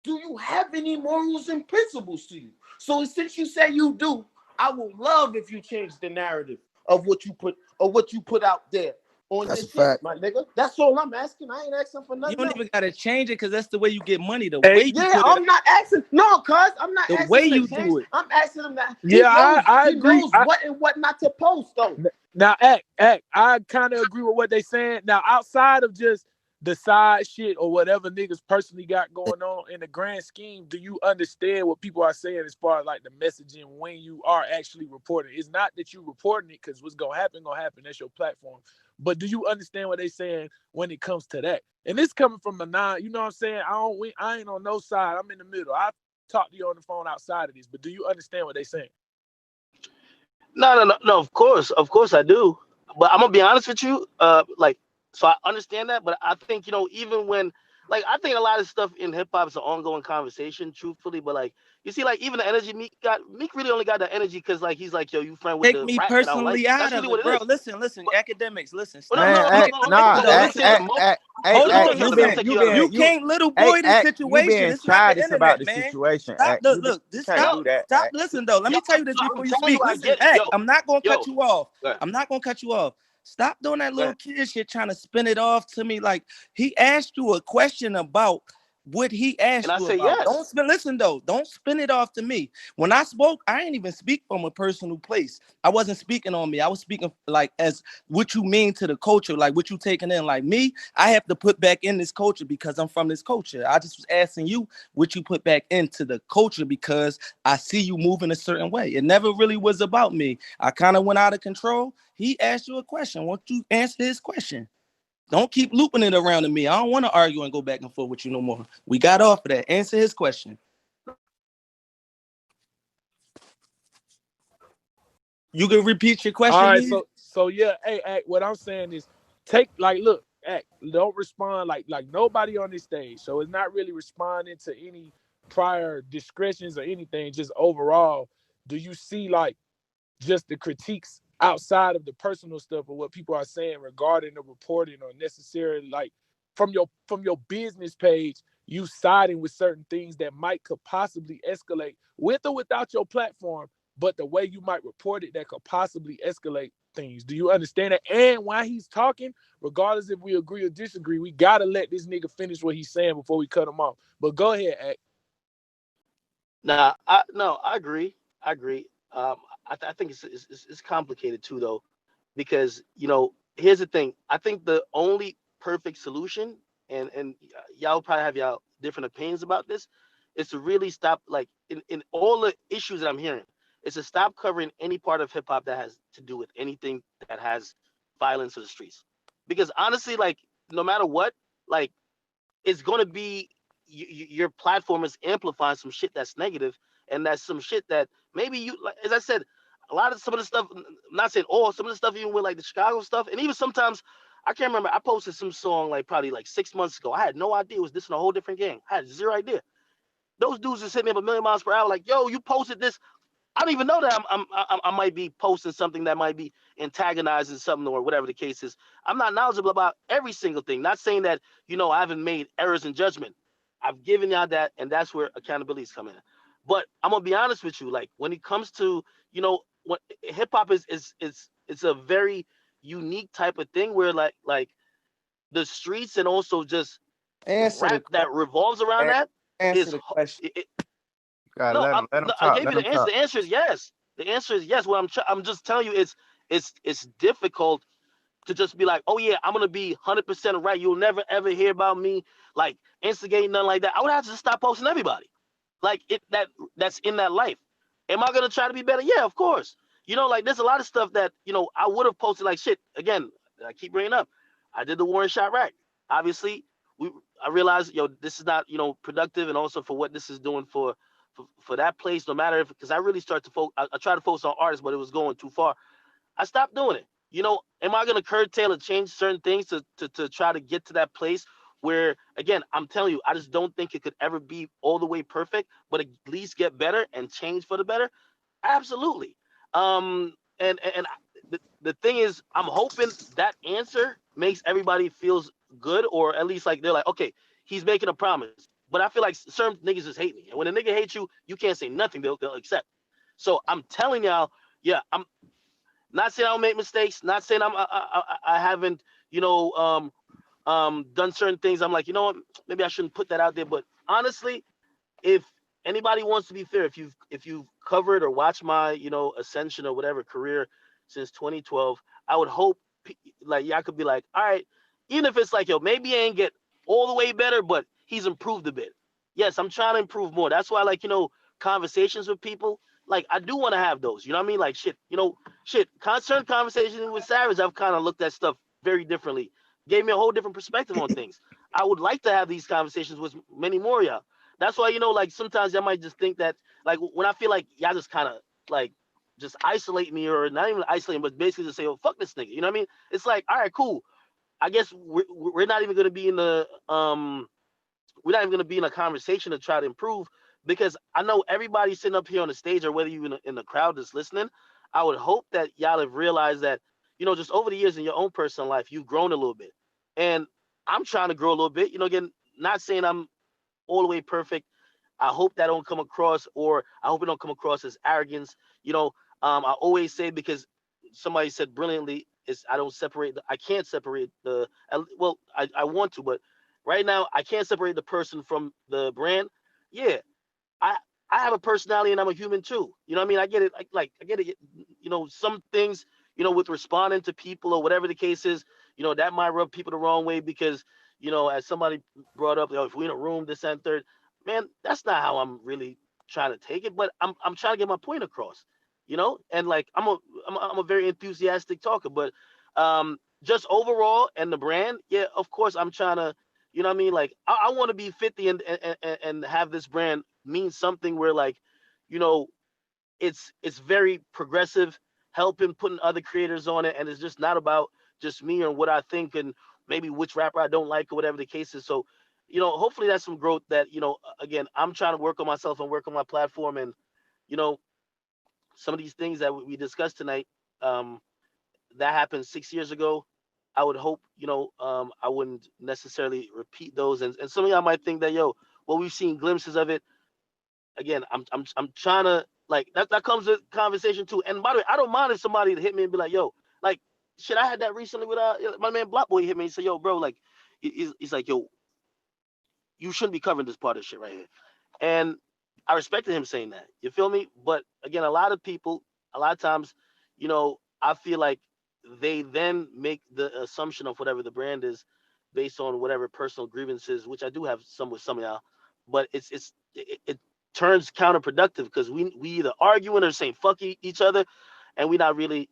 do you have any morals and principles to you? So since you say you do, I would love if you change the narrative of what you put out there on That's your a shit, fact. my nigga. That's all I'm asking. I ain't asking for you nothing don't else. even gotta change it because that's the way you get money. The hey, way you Yeah, put it, I'm not asking. No, cuz I'm not the asking way him to you change. do it. I'm asking him that yeah, I he agree. knows what and what not to post though. Now, act. I kind of agree with what they saying. Now, outside of just the side shit or whatever niggas personally got going on in the grand scheme, do you understand what people are saying as far as like the messaging when you are actually reporting? It's not that you reporting it because what's gonna happen. That's your platform. But do you understand what they saying when it comes to that? And this coming from a non, you know what I'm saying? I ain't on no side. I'm in the middle. I talk to you on the phone outside of this, but do you understand what they saying? No. Of course I do. But I'm gonna be honest with you. Like, so I understand that, but I think even when, like, I think a lot of stuff in hip hop is an ongoing conversation, truthfully. But like, you see, like, even the energy Meek really only got the energy because like he's like, yo, you friend with Take the me rat that I don't like. personally out That's really of it, what it bro. is. Listen, But academics, listen, no, stop. Man, no, no, Look, no, no. Let me nah, go. Let me listen. say this. Hold Let me on, say something. I'm gonna listen. take you out of You it. can't little boy this You situation. being This not the childish about internet, the man. situation, Stop. act. Look. You This can't stop. Yo, do that, Stop. act. Listen though. Let yo, me tell you this I'm before you telling you, speak. I Listen, get it. act. I'm not gonna cut you off. Go ahead, I'm not gonna cut you off. Stop doing that go little ahead. kid shit, trying to spin it off to me like he asked you a question about what he And asked I you say about. yes. Don't spin. Listen though. Don't spin it off to me. When I spoke, I ain't even speak from a personal place. I wasn't speaking on me. I was speaking like as what you mean to the culture, like what you taking in. Like me, I have to put back in this culture because I'm from this culture. I just was asking you what you put back into the culture because I see you moving a certain way. It never really was about me. I kind of went out of control. He asked you a question. Won't you answer his question? Don't keep looping it around to me. I don't want to argue and go back and forth with you no more. We got off of that. Answer his question. You can repeat your All question, right, me? so yeah, hey, act. What I'm saying is, take like, look, act. Don't respond like nobody on this stage. So it's not really responding to any prior discretions or anything. Just overall, do you see like just the critiques outside of the personal stuff or what people are saying regarding the reporting or necessarily like from your business page, you siding with certain things that might could possibly escalate with or without your platform, but the way you might report it that could possibly escalate things. Do you understand that? And while he's talking, regardless if we agree or disagree, we gotta let this nigga finish what he's saying before we cut him off. But go ahead, Act. Nah, no, I agree. I agree. I think it's complicated too, though, because here's the thing. I think the only perfect solution, and y'all probably have y'all different opinions about this, is to really stop, like, in all the issues that I'm hearing, is to stop covering any part of hip hop that has to do with anything that has violence in the streets. Because honestly, like, no matter what, like, it's going to be your platform is amplifying some shit that's negative, and that's some shit that maybe you, like, as I said, a lot of some of the stuff, I'm not saying all, some of the stuff, even with like the Chicago stuff, and even sometimes I can't remember, I posted some song like probably like 6 months ago. I had no idea it was this in a whole different gang. I had zero idea. Those dudes are sitting there a million miles per hour, like, yo, you posted this. I don't even know that I might be posting something that might be antagonizing something or whatever the case is. I'm not knowledgeable about every single thing. Not saying that I haven't made errors in judgment. I've given y'all that, and that's where accountability is coming in. But I'm gonna be honest with you. Like, when it comes to what hip hop is it's a very unique type of thing where like the streets and also just Answer the rap that revolves around question. that Answer is the question. You gotta no, let him no, I talk. gave Let you him the answer. talk. The answer is yes. The answer is yes. What I'm just telling you is it's difficult to just be like, oh yeah, I'm gonna be 100% right. You'll never ever hear about me like instigating nothing like that. I would have to just stop posting everybody, like that's in that life. Am I gonna try to be better? Yeah, of course. Like, there's a lot of stuff that I would have posted, like, shit. Again, I keep bringing up. I did the Warren shot rack. Obviously, I realized this is not productive, and also for what this is doing for that place. No matter if, because I really start to focus. I try to focus on artists, but it was going too far. I stopped doing it. Am I going to curtail or change certain things to try to get to that place where, again, I'm telling you, I just don't think it could ever be all the way perfect, but at least get better and change for the better? Absolutely. And the thing is, I'm hoping that answer makes everybody feels good, or at least like they're like, okay, he's making a promise. But I feel like certain niggas just hate me, and when a nigga hates you, you can't say nothing. They'll accept. So I'm telling y'all, yeah, I'm not saying I don't make mistakes. Not saying I haven't done certain things. I'm like, you know what? Maybe I shouldn't put that out there. But honestly, if anybody wants to be fair, if you've covered or watched my ascension or whatever career since 2012, I would hope like y'all could be like, all right, even if it's like, yo, maybe he ain't get all the way better, but he's improved a bit. Yes, I'm trying to improve more. That's why, like, conversations with people, like, I do want to have those. You know what I mean? Like, shit. Concerned conversations with Savage, I've kind of looked at stuff very differently. Gave me a whole different perspective on things. I would like to have these conversations with many more of y'all. That's why, like, sometimes I might just think that, like, when I feel like y'all just kind of like just isolate me, or not even isolate me, but basically just say, oh, fuck this nigga. You know what I mean? It's like, all right, cool. I guess we're not even going to be in the we're not even going to be in a conversation to try to improve, because I know everybody sitting up here on the stage, or whether you in the crowd that's listening, I would hope that y'all have realized that, just over the years in your own personal life, you've grown a little bit. And I'm trying to grow a little bit, again, not saying I'm all the way perfect. I hope that don't come across, or I hope it don't come across as arrogance. I always say, because somebody said brilliantly, is I can't separate well, I want to, but right now I can't separate the person from the brand. Yeah, I I have a personality and I'm a human too. You know what I mean? I get it. Like I get it. Some things, with responding to people or whatever the case is, that might rub people the wrong way, because, as somebody brought up, if we're in a room, this and third, man, that's not how I'm really trying to take it. But I'm trying to get my point across, and like I'm a very enthusiastic talker, but just overall and the brand, yeah, of course I'm trying to, what I mean? Like I want to be 50 and have this brand mean something where, like, you know, it's very progressive, helping putting other creators on it, and it's just not about just me or what I think and maybe which rapper I don't like or whatever the case is. So, hopefully that's some growth that, again, I'm trying to work on myself and work on my platform, and you know, some of these things that we discussed tonight, that happened 6 years ago. I would hope, I wouldn't necessarily repeat those. And some of y'all might think that, well, we've seen glimpses of it. Again, I'm trying to, like, that comes with conversation too. And by the way, I don't mind if somebody hit me and be like, yo, like, shit, I had that recently with my man Block Boy hit me and said, yo, bro, like, he's like, yo, you shouldn't be covering this part of shit right here. And I respected him saying that. You feel me? But again, a lot of people, a lot of times, I feel like they then make the assumption of whatever the brand is based on whatever personal grievances, which I do have some with some of y'all. But it turns counterproductive because we either arguing or saying fuck each other, and we not really,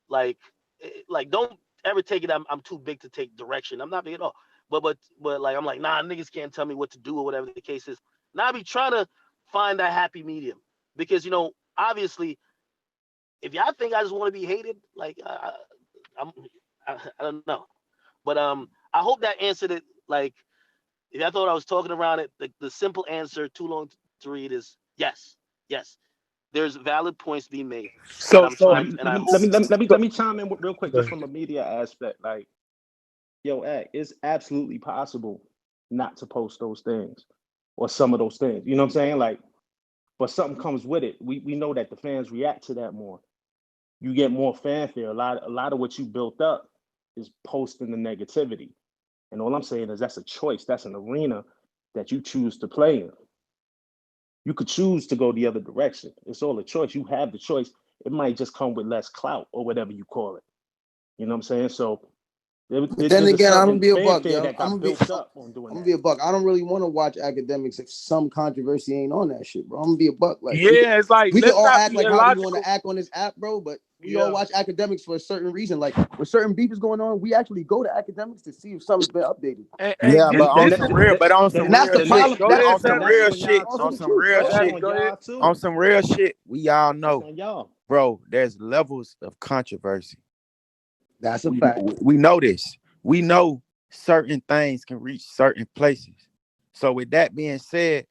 like don't ever take it. I'm too big to take direction. I'm not big at all. But like I'm like, nah, niggas can't tell me what to do or whatever the case is. Now I be trying to find that happy medium because obviously, if y'all think I just want to be hated, like I don't know, but I hope that answered it. Like if I thought I was talking around it, the simple answer, too long to read, is yes, yes. There's valid points being made, and So I'm so trying, and I hope. Let me chime in real quick, Go just ahead. from a media aspect. Like, yo, it's absolutely possible not to post those things or some of those things. You know what I'm saying? Like, but something comes with it. We know that the fans react to that more. You get more fanfare. A lot of what you built up is posting the negativity. And all I'm saying is that's a choice. That's an arena that you choose to play in. You could choose to go the other direction. It's all a choice. You have the choice. It might just come with less clout or whatever you call it. You know what I'm saying? So But then there's a again, I'm certain gonna be a buck, fanfare yo. that got built up on doing I'm gonna that. be a buck. I don't really want to watch academics if some controversy ain't on that shit, bro. I'm gonna be a buck. Like Yeah, it's like we can let's all not act be like how we want illogical. to act on this app, bro. But we all Yeah. watch academics for a certain reason. Like when certain beef is going on, we actually go to academics to see if something's been updated. And Yeah, this but And on and this some is real, but on the, some And that's the real the lick, shit, problem. go That's ahead, the on but some Savage. that's real on y'all shit, also on the too. some truth, real That's bro. shit, on Go ahead. y'all on too. some real shit, we all That's know, on y'all. bro. There's levels of controversy. That's a We fact. we know this. We know certain things can reach certain places. So with that being said,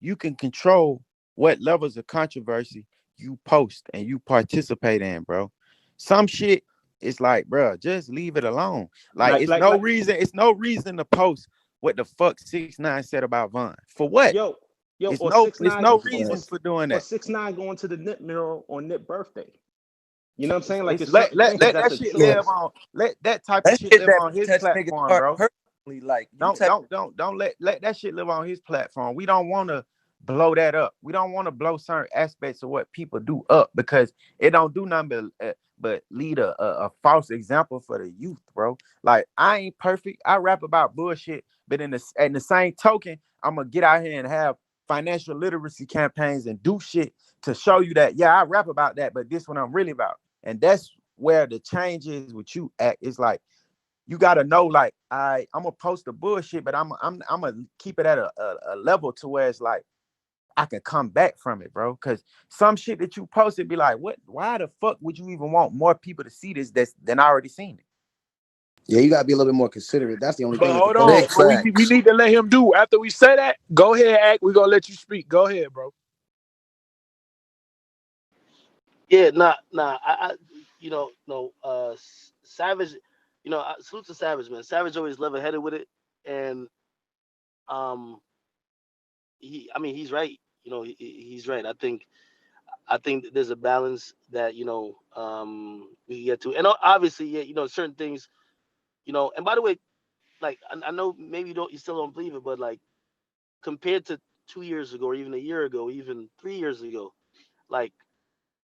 you can control what levels of controversy you post and you participate in, bro. Some shit is like, bro, just leave it alone. Like Like it's like no like reason, it's no reason to post what the fuck 6ix9ine said about Von. For what? yo, yo, It's or no six it's nine no or, reason for doing or that. 6ix9ine going to the Nip mural on Nip birthday. You know what I'm saying? Like It's it's certain things let that's that a shit choice. live on. Let that type of That shit shit live that on his touch niggas platform, heart bro. personally, like you Don't touch. don't let that shit live on his platform. We don't want to blow that up. We don't want to blow certain aspects of what people do up because it don't do nothing but lead a false example for the youth, bro. Like I ain't perfect. I rap about bullshit, but in the same token, I'm gonna get out here and have financial literacy campaigns and do shit to show you that yeah, I rap about that, but this one I'm really about. And that's where the change is with you act. It's like you got to know, like, I'm gonna post the bullshit, but I'm gonna keep it at a level to where it's like I can come back from it, bro. Because some shit that you posted be like, what? Why the fuck would you even want more people to see this than already seen it? Yeah, you gotta be a little bit more considerate. That's the only But thing with the hold on. post. Big But we facts. need to let him do. After we say that, go ahead, act. We're gonna let you speak. Go ahead, bro. Yeah, nah. No. Savage. Salute to Savage, man. Savage always level headed with it, and um, I mean, he's right. He's right. I think that there's a balance that we can get to, and obviously, yeah, certain things, And by the way, like I know maybe you still don't believe it, but like compared to 2 years ago, or even a year ago, even 3 years ago, like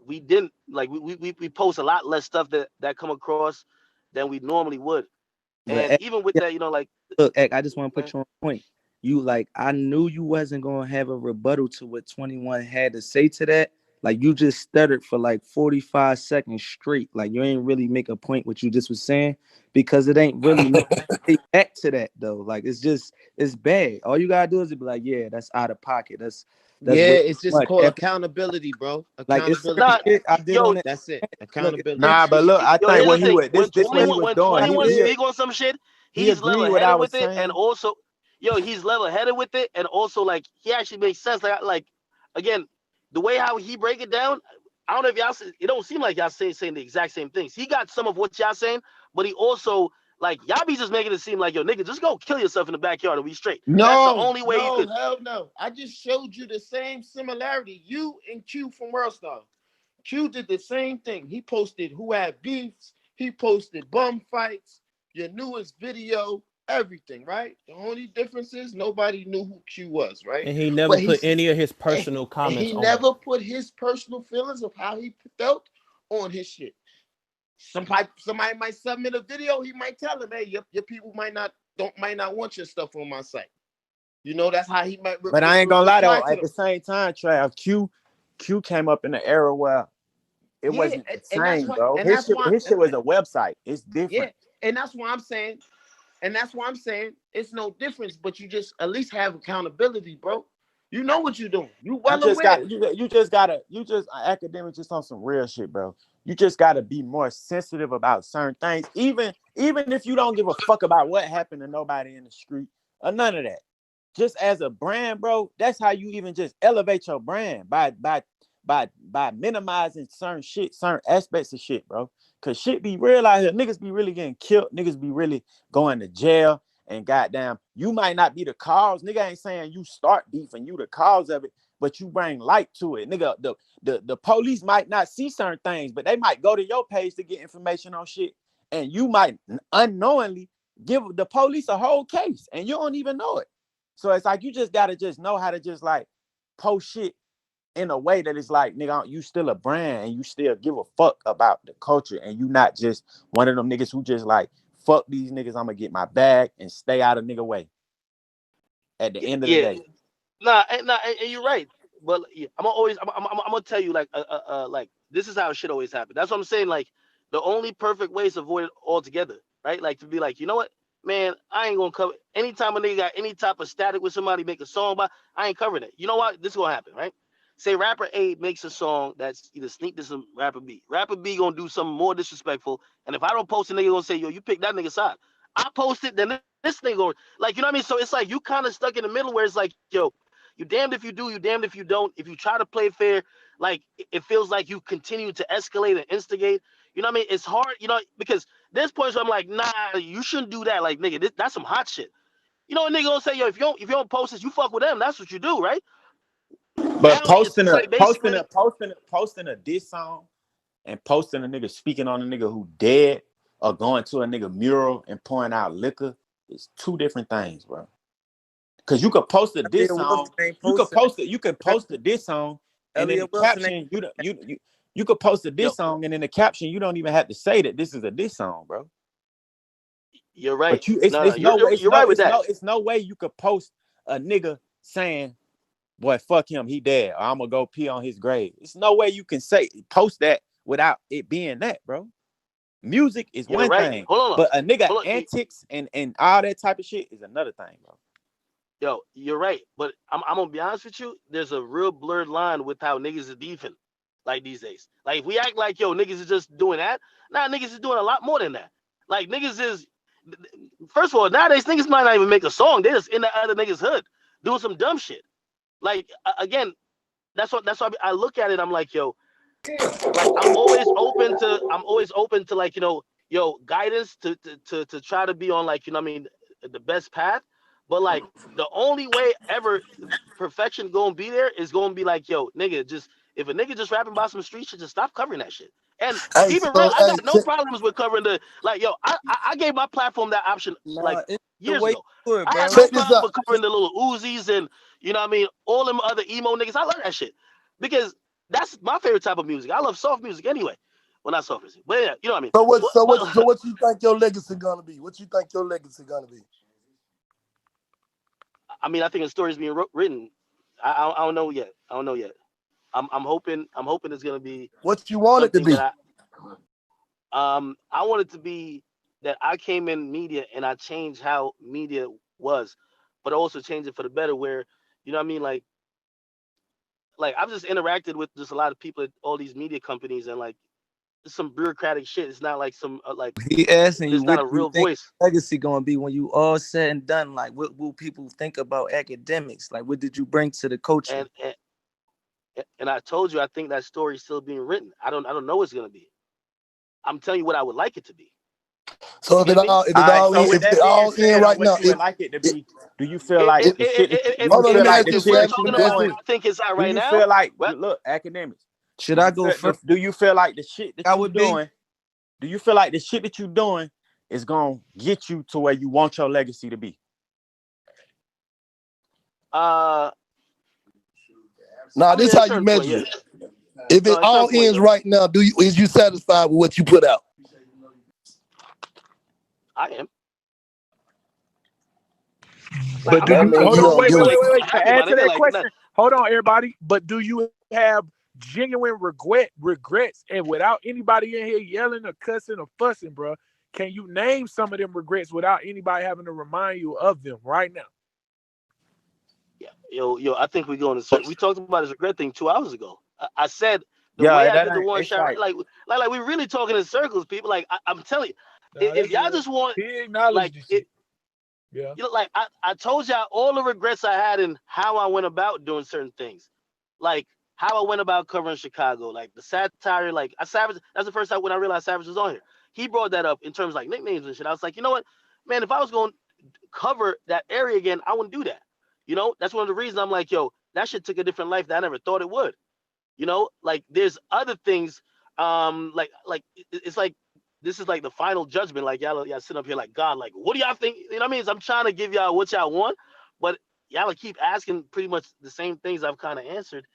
we didn't like we post a lot less stuff that come across than we normally would, But and even with yeah, that, like, look, Ek, I just want to put man, you on point. You like, I knew you wasn't gonna have a rebuttal to what 21 had to say to that. Like you just stuttered for like 45 seconds straight. Like you ain't really make a point what you just was saying because it ain't really no way back to that though. Like it's bad. All you gotta do is be like, yeah, that's out of pocket. That's Yeah, way too it's just much. called After accountability, bro. like it's certain nah, Accountability. shit I did yo, on that. That's it. Look, it's Accountability. Nah, but look, I think here's the what he thing: would this what he was when doing. 21 He speak on some shit, he he's level agreed what I headed was with it, and saying. also, he's level headed with it, and also like he actually makes sense. Like again, the way how he break it down, I don't know if y'all it don't seem like y'all saying the exact same things. He got some of what y'all saying, but he also like y'all be just making it seem like yo nigga just go kill yourself in the backyard and we straight. That's the No, only way you no, could. hell no. I just showed you the same similarity. You and Q from Worldstar. Q did the same thing. He posted who had beefs. He posted bum fights. Your newest video, everything, right? The only difference is nobody knew who Q was, right? And he never But put he's any of his and personal comments he on it. never put his personal feelings of how he felt on his shit. Somebody might submit a video. He might tell him, "Hey, your people might not want your stuff on my site." You know, that's how he might But I ain't gonna lie reply though. to At them. the same time, Trav, Q came up in the era where it Yeah, wasn't the and that's same, why, bro. and that's why, His shit was a website. It's yeah, different. and that's why I'm saying, it's no difference. But you just at least have accountability, bro. You know what you're doing. You You well just aware. got you just gotta academics just on some real shit, bro. You just gotta be more sensitive about certain things, even if you don't give a fuck about what happened to nobody in the street or none of that. Just as a brand, bro, that's how you even just elevate your brand by minimizing certain shit, certain aspects of shit, bro. Cause shit be real out here. Niggas be really getting killed. Niggas be really going to jail. And goddamn, you might not be the cause. Nigga ain't saying you start beef and you the cause of it, but you bring light to it. Nigga, the police might not see certain things, but they might go to your page to get information on shit. And you might unknowingly give the police a whole case and you don't even know it. So it's like you just gotta just know how to just like post shit in a way that it's like, nigga, you still a brand and you still give a fuck about the culture and you not just one of them niggas who just like, fuck these niggas, I'm gonna get my bag and stay out of nigga way at the end of the Yeah, day. and you're right. But yeah, I'm gonna tell you like this is how shit always happens. That's what I'm saying. Like the only perfect way is to avoid it altogether, right? Like to be like, you know what, man, I ain't gonna cover. Anytime a nigga got any type of static with somebody make a song about, I ain't covering it. You know what? This is gonna happen, right? Say rapper A makes a song that's either sneak this or rapper B. Rapper B gonna do something more disrespectful, and if I don't post, a nigga gonna say, yo, you pick that nigga side. I post it, then this thing going like, you know what I mean? So it's like you kind of stuck in the middle where it's like, yo, you damned if you do, you damned if you don't. If you try to play fair, like it feels like you continue to escalate and instigate. You know what I mean? It's hard, you know, because there's points where I'm like, nah, you shouldn't do that. Like, nigga, that's some hot shit. You know, a nigga gonna say, yo, if you don't post this, you fuck with them. That's what you do, right? But Now it's like basically, posting a diss song and posting a nigga speaking on a nigga who dead or going to a nigga mural and pouring out liquor is two different things, bro. Cause you could post a diss Elliot Wilson song, ain't posting. you could post a diss song, and in the Elliot Wilson ain't. caption, you could post a yo, diss song, and in the caption, you don't even have to say that this is a diss song, bro. you're right. But No, you're right with that. it's no way you could post a nigga saying, boy, fuck him, he dead, or I'm gonna go pee on his grave. It's no way you can post that without it being that, bro. Music is You're one right. thing, Hold on, but a nigga hold on. antics and all that type of shit is another thing, bro. Yo, you're right, but I'm gonna be honest with you. There's a real blurred line with how niggas is beefing, like these days. Like if we act like yo niggas is just doing that, nah, niggas is doing a lot more than that. Like niggas is, first of all, nowadays niggas might not even make a song. They just in the other niggas hood doing some dumb shit. Like again, that's why I look at it. I'm like yo, like I'm always open to like yo guidance to try to be on like I mean the best path, but like the only way ever perfection gonna be there is gonna be like yo nigga just if a nigga just rapping about some street shit just stop covering that shit and Hey, keep it so real. I hey, got no problems with covering the like yo I gave my platform that option like Nah, it's the years way you ago. do it, I had bro. no check this problem out. with covering the little Uzis and you know what I mean all them other emo niggas. I love that shit because that's my favorite type of music. I love soft music anyway. Well, not soft music, but yeah, you know what I mean. So what? So what? So But what you think your legacy gonna be? What you think your legacy gonna be? I mean, I think the story's being written. I don't know yet. I don't know yet. I'm hoping. I'm hoping it's gonna be What you want it to something be? that I want it to be that I came in media and I changed how media was, but also changed it for the better. Where you know what I mean, like I've just interacted with just a lot of people at all these media companies and like it's some bureaucratic shit. It's not like some He asking you, there's not what a do you real think voice. your legacy gonna be when you all said and done? Like, what will people think about academics? Like, what did you bring to the culture? And and I told you I think that story's still being written. I don't know what it's gonna be. I'm telling you what I would like it to be. So You get me? if All it right. all So in, with if that it being all in said, on right what now, you would like it to be, do you feel If like if the shit that if, do you hold on, feel let me like if, ask the this if shit we're that question. you talking Let me about ask what doing? this. I think is out Do right you now, feel like well, look academics? Should Do I you go feel first? do you feel like the shit that I you would be. doing? Do you feel like the shit that you doing is gonna get you to where you want your legacy to be? uh, Now, I mean, this at a how you certain point, measure yeah. it. If No, it at a certain all point, ends yeah. right now, is you satisfied with what you put out? I am. Like, But I'm, do That I'm, you I'm means hold you I'm on? don't Wait, super give wait, a wait, like wait, wait. To happy, my answer nigga. that Like, question, hold on, everybody. But do you have genuine regrets? And without anybody in here yelling or cussing or fussing, bro, can you name some of them regrets without anybody having to remind you of them right now? yeah, yo, I think we going to certain. We talked about this regret thing 2 hours ago. I said the way Yeah, I that did the ain't. one It's shot, right? like Like we really talking in circles, people. Like I'm telling you, Nah, if that's y'all real. just want, He acknowledged like, the it, shit. Yeah. you know, like I told y'all all the regrets I had and how I went about doing certain things, like how I went about covering Chicago, like the satire, like I Savage. That's the first time when I realized Savage was on here. He brought that up in terms of like nicknames and shit. I was like, you know what, man, if I was going to cover that area again, I wouldn't do that. You know, that's one of the reasons I'm like, yo, that shit took a different life that I never thought it would. You know, like there's other things, like it's like this is like the final judgment. Like y'all sit up here like God, like what do y'all think? You know what I mean? So I'm trying to give y'all what y'all want, but y'all keep asking pretty much the same things I've kind of answered.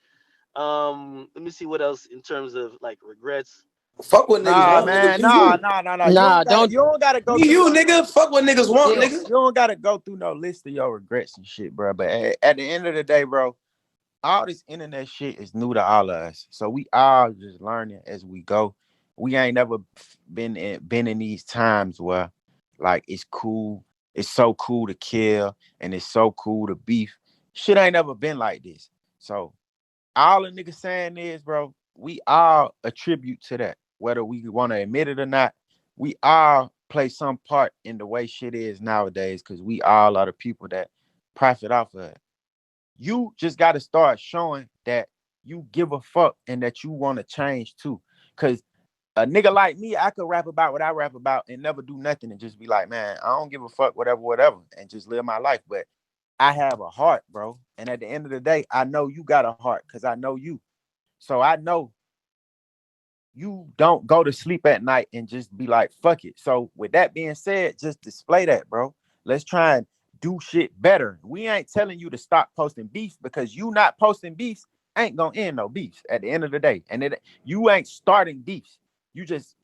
Let me see what else in terms of like regrets. Fuck what niggas nah, want, nigga. man, Be nah, you. nah, nah, nah. Nah, don't. You don't gotta go Be through you, no. nigga. Fuck what niggas want, You Yeah, nigga. don't gotta go through no list of your regrets and shit, bro. But at the end of the day, bro, all this internet shit is new to all of us. So we all just learning as we go. We ain't never been in these times where like it's cool, it's so cool to kill and it's so cool to beef. Shit ain't never been like this. So all the niggas saying is, bro, we all attribute to that. Whether we want to admit it or not, we all play some part in the way shit is nowadays because we all are the people that profit off of it. You just got to start showing that you give a fuck and that you want to change too. Cause a nigga like me, I could rap about what I rap about and never do nothing and just be like, man, I don't give a fuck, whatever, whatever, and just live my life. But I have a heart, bro. And at the end of the day, I know you got a heart because I know you. So I know you don't go to sleep at night and just be like, fuck it. So with that being said, just display that, bro. Let's try and do shit better. We ain't telling you to stop posting beef because you not posting beefs ain't gonna end no beefs at the end of the day. And you ain't starting beefs. You just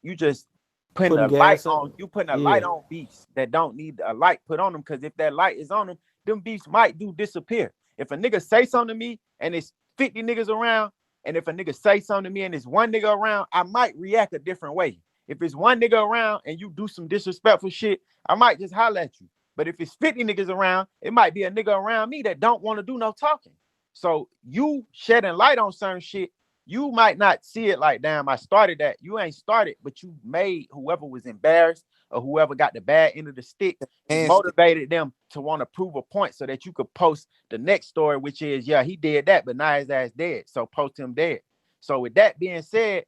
putting Putting a light gas up. on, you putting a Yeah. light on beefs that don't need a light put on them. Cause if that light is on them beefs might do disappear. If a nigga say something to me and it's 50 niggas around, and if a nigga say something to me and there's one nigga around, I might react a different way. If it's one nigga around and you do some disrespectful shit, I might just holler at you. But if it's 50 niggas around, it might be a nigga around me that don't want to do no talking. So you shedding light on certain shit, you might not see it like, damn, I started that. You ain't started, but you made whoever was embarrassed or whoever got the bad end of the stick, you And still, motivated them to want to prove a point so that you could post the next story, which is, yeah, he did that, but now his ass dead. So post him dead. So with that being said,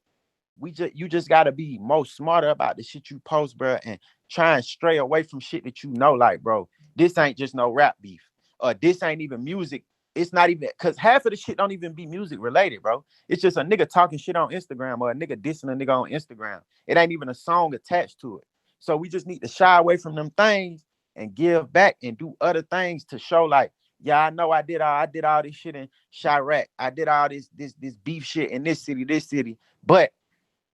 you just gotta be more smarter about the shit you post, bro, and try and stray away from shit that you know, like, bro, this ain't just no rap beef, or this ain't even music. It's not even because half of the shit don't even be music related, bro. It's just a nigga talking shit on Instagram or a nigga dissing a nigga on Instagram. It ain't even a song attached to it. So we just need to shy away from them things and give back and do other things to show like, yeah, I know I did all this shit in Chirac. I did all this beef shit in this city, but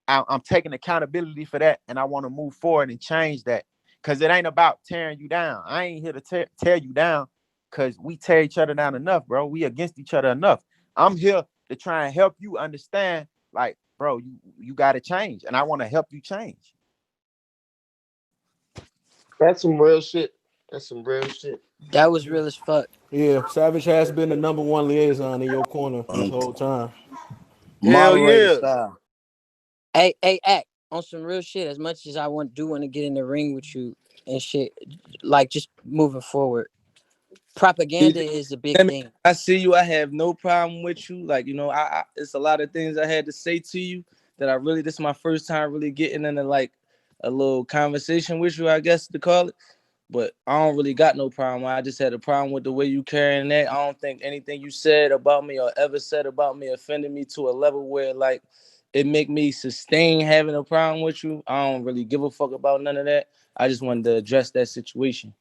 I'm taking accountability for that, and I want to move forward and change that. Cause it ain't about tearing you down. I ain't here to tear you down, cause we tear each other down enough, bro. We against each other enough. I'm here to try and help you understand, like, bro, you got to change, and I want to help you change. That's some real shit. That's some real shit. that was real as fuck. Yeah. Savage has been the number one liaison in your corner this um, whole time. Hell moderator yeah. style. Hey, act on some real shit. As much as I want to get in the ring with you and shit, like just moving forward. See, Propaganda is a big I mean, thing. I see you. I have no problem with you. Like, it's a lot of things I had to say to you that I really, this is my first time really getting into like a little conversation with you, I guess to call it. But I don't really got no problem. I just had a problem with the way you carrying that. I don't think anything you said about me or ever said about me offended me to a level where like it make me sustain having a problem with you. I don't really give a fuck about none of that. I just wanted to address that situation.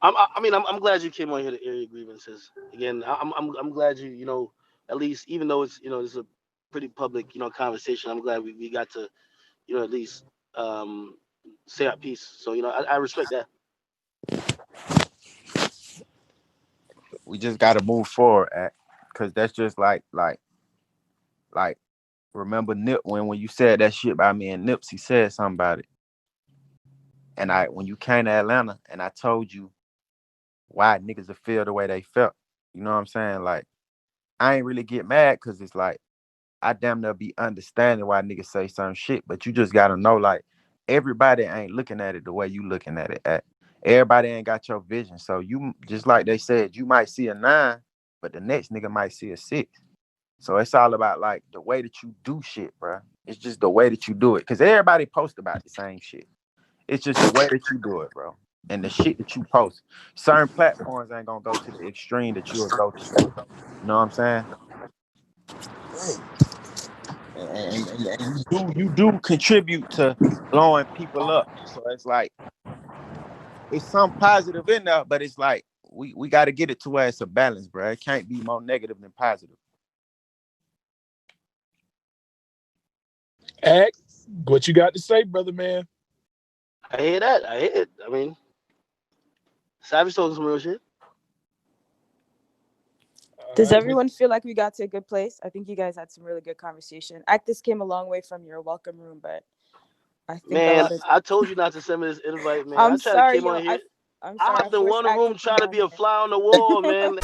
I'm glad you came on here to air your grievances. Again, I'm glad you at least, even though it's a pretty public conversation. I'm glad we got to at least um say our piece. So I respect that. We just gotta move forward, cause that's just like remember Nip when you said that shit about me and Nips, he said something about it. And when you came to Atlanta and I told you why niggas would feel the way they felt, you know what I'm saying? Like I ain't really get mad because it's like I damn near be understanding why niggas say some shit, but you just gotta know like everybody ain't looking at it the way you looking at it. Everybody ain't got your vision. So you just like they said, you might see a 9, but the next nigga might see a 6. So it's all about like the way that you do shit, bro. It's just the way that you do it. Cause everybody post about the same shit. It's just the way that you do it, bro. And the shit that you post. Certain platforms ain't gonna go to the extreme that you'll go to. You know what I'm saying? And you do contribute to blowing people up. So it's like it's some positive in there, but it's like we got to get it to where it's a balance, bro. It can't be more negative than positive. Act, what you got to say, brother man? I hear that. I hear it. I mean, Savage talking some real shit. Does All right, everyone feel like we got to a good place? I think you guys had some really good conversation. This came a long way from your welcome room, but I think a Man, lot of. I told you not to send me this invite, man. I I'm tried to sorry, came yo. on here. I'm I sorry. I hopped in forced one Act to room come trying to on be a fly on the wall, here. man.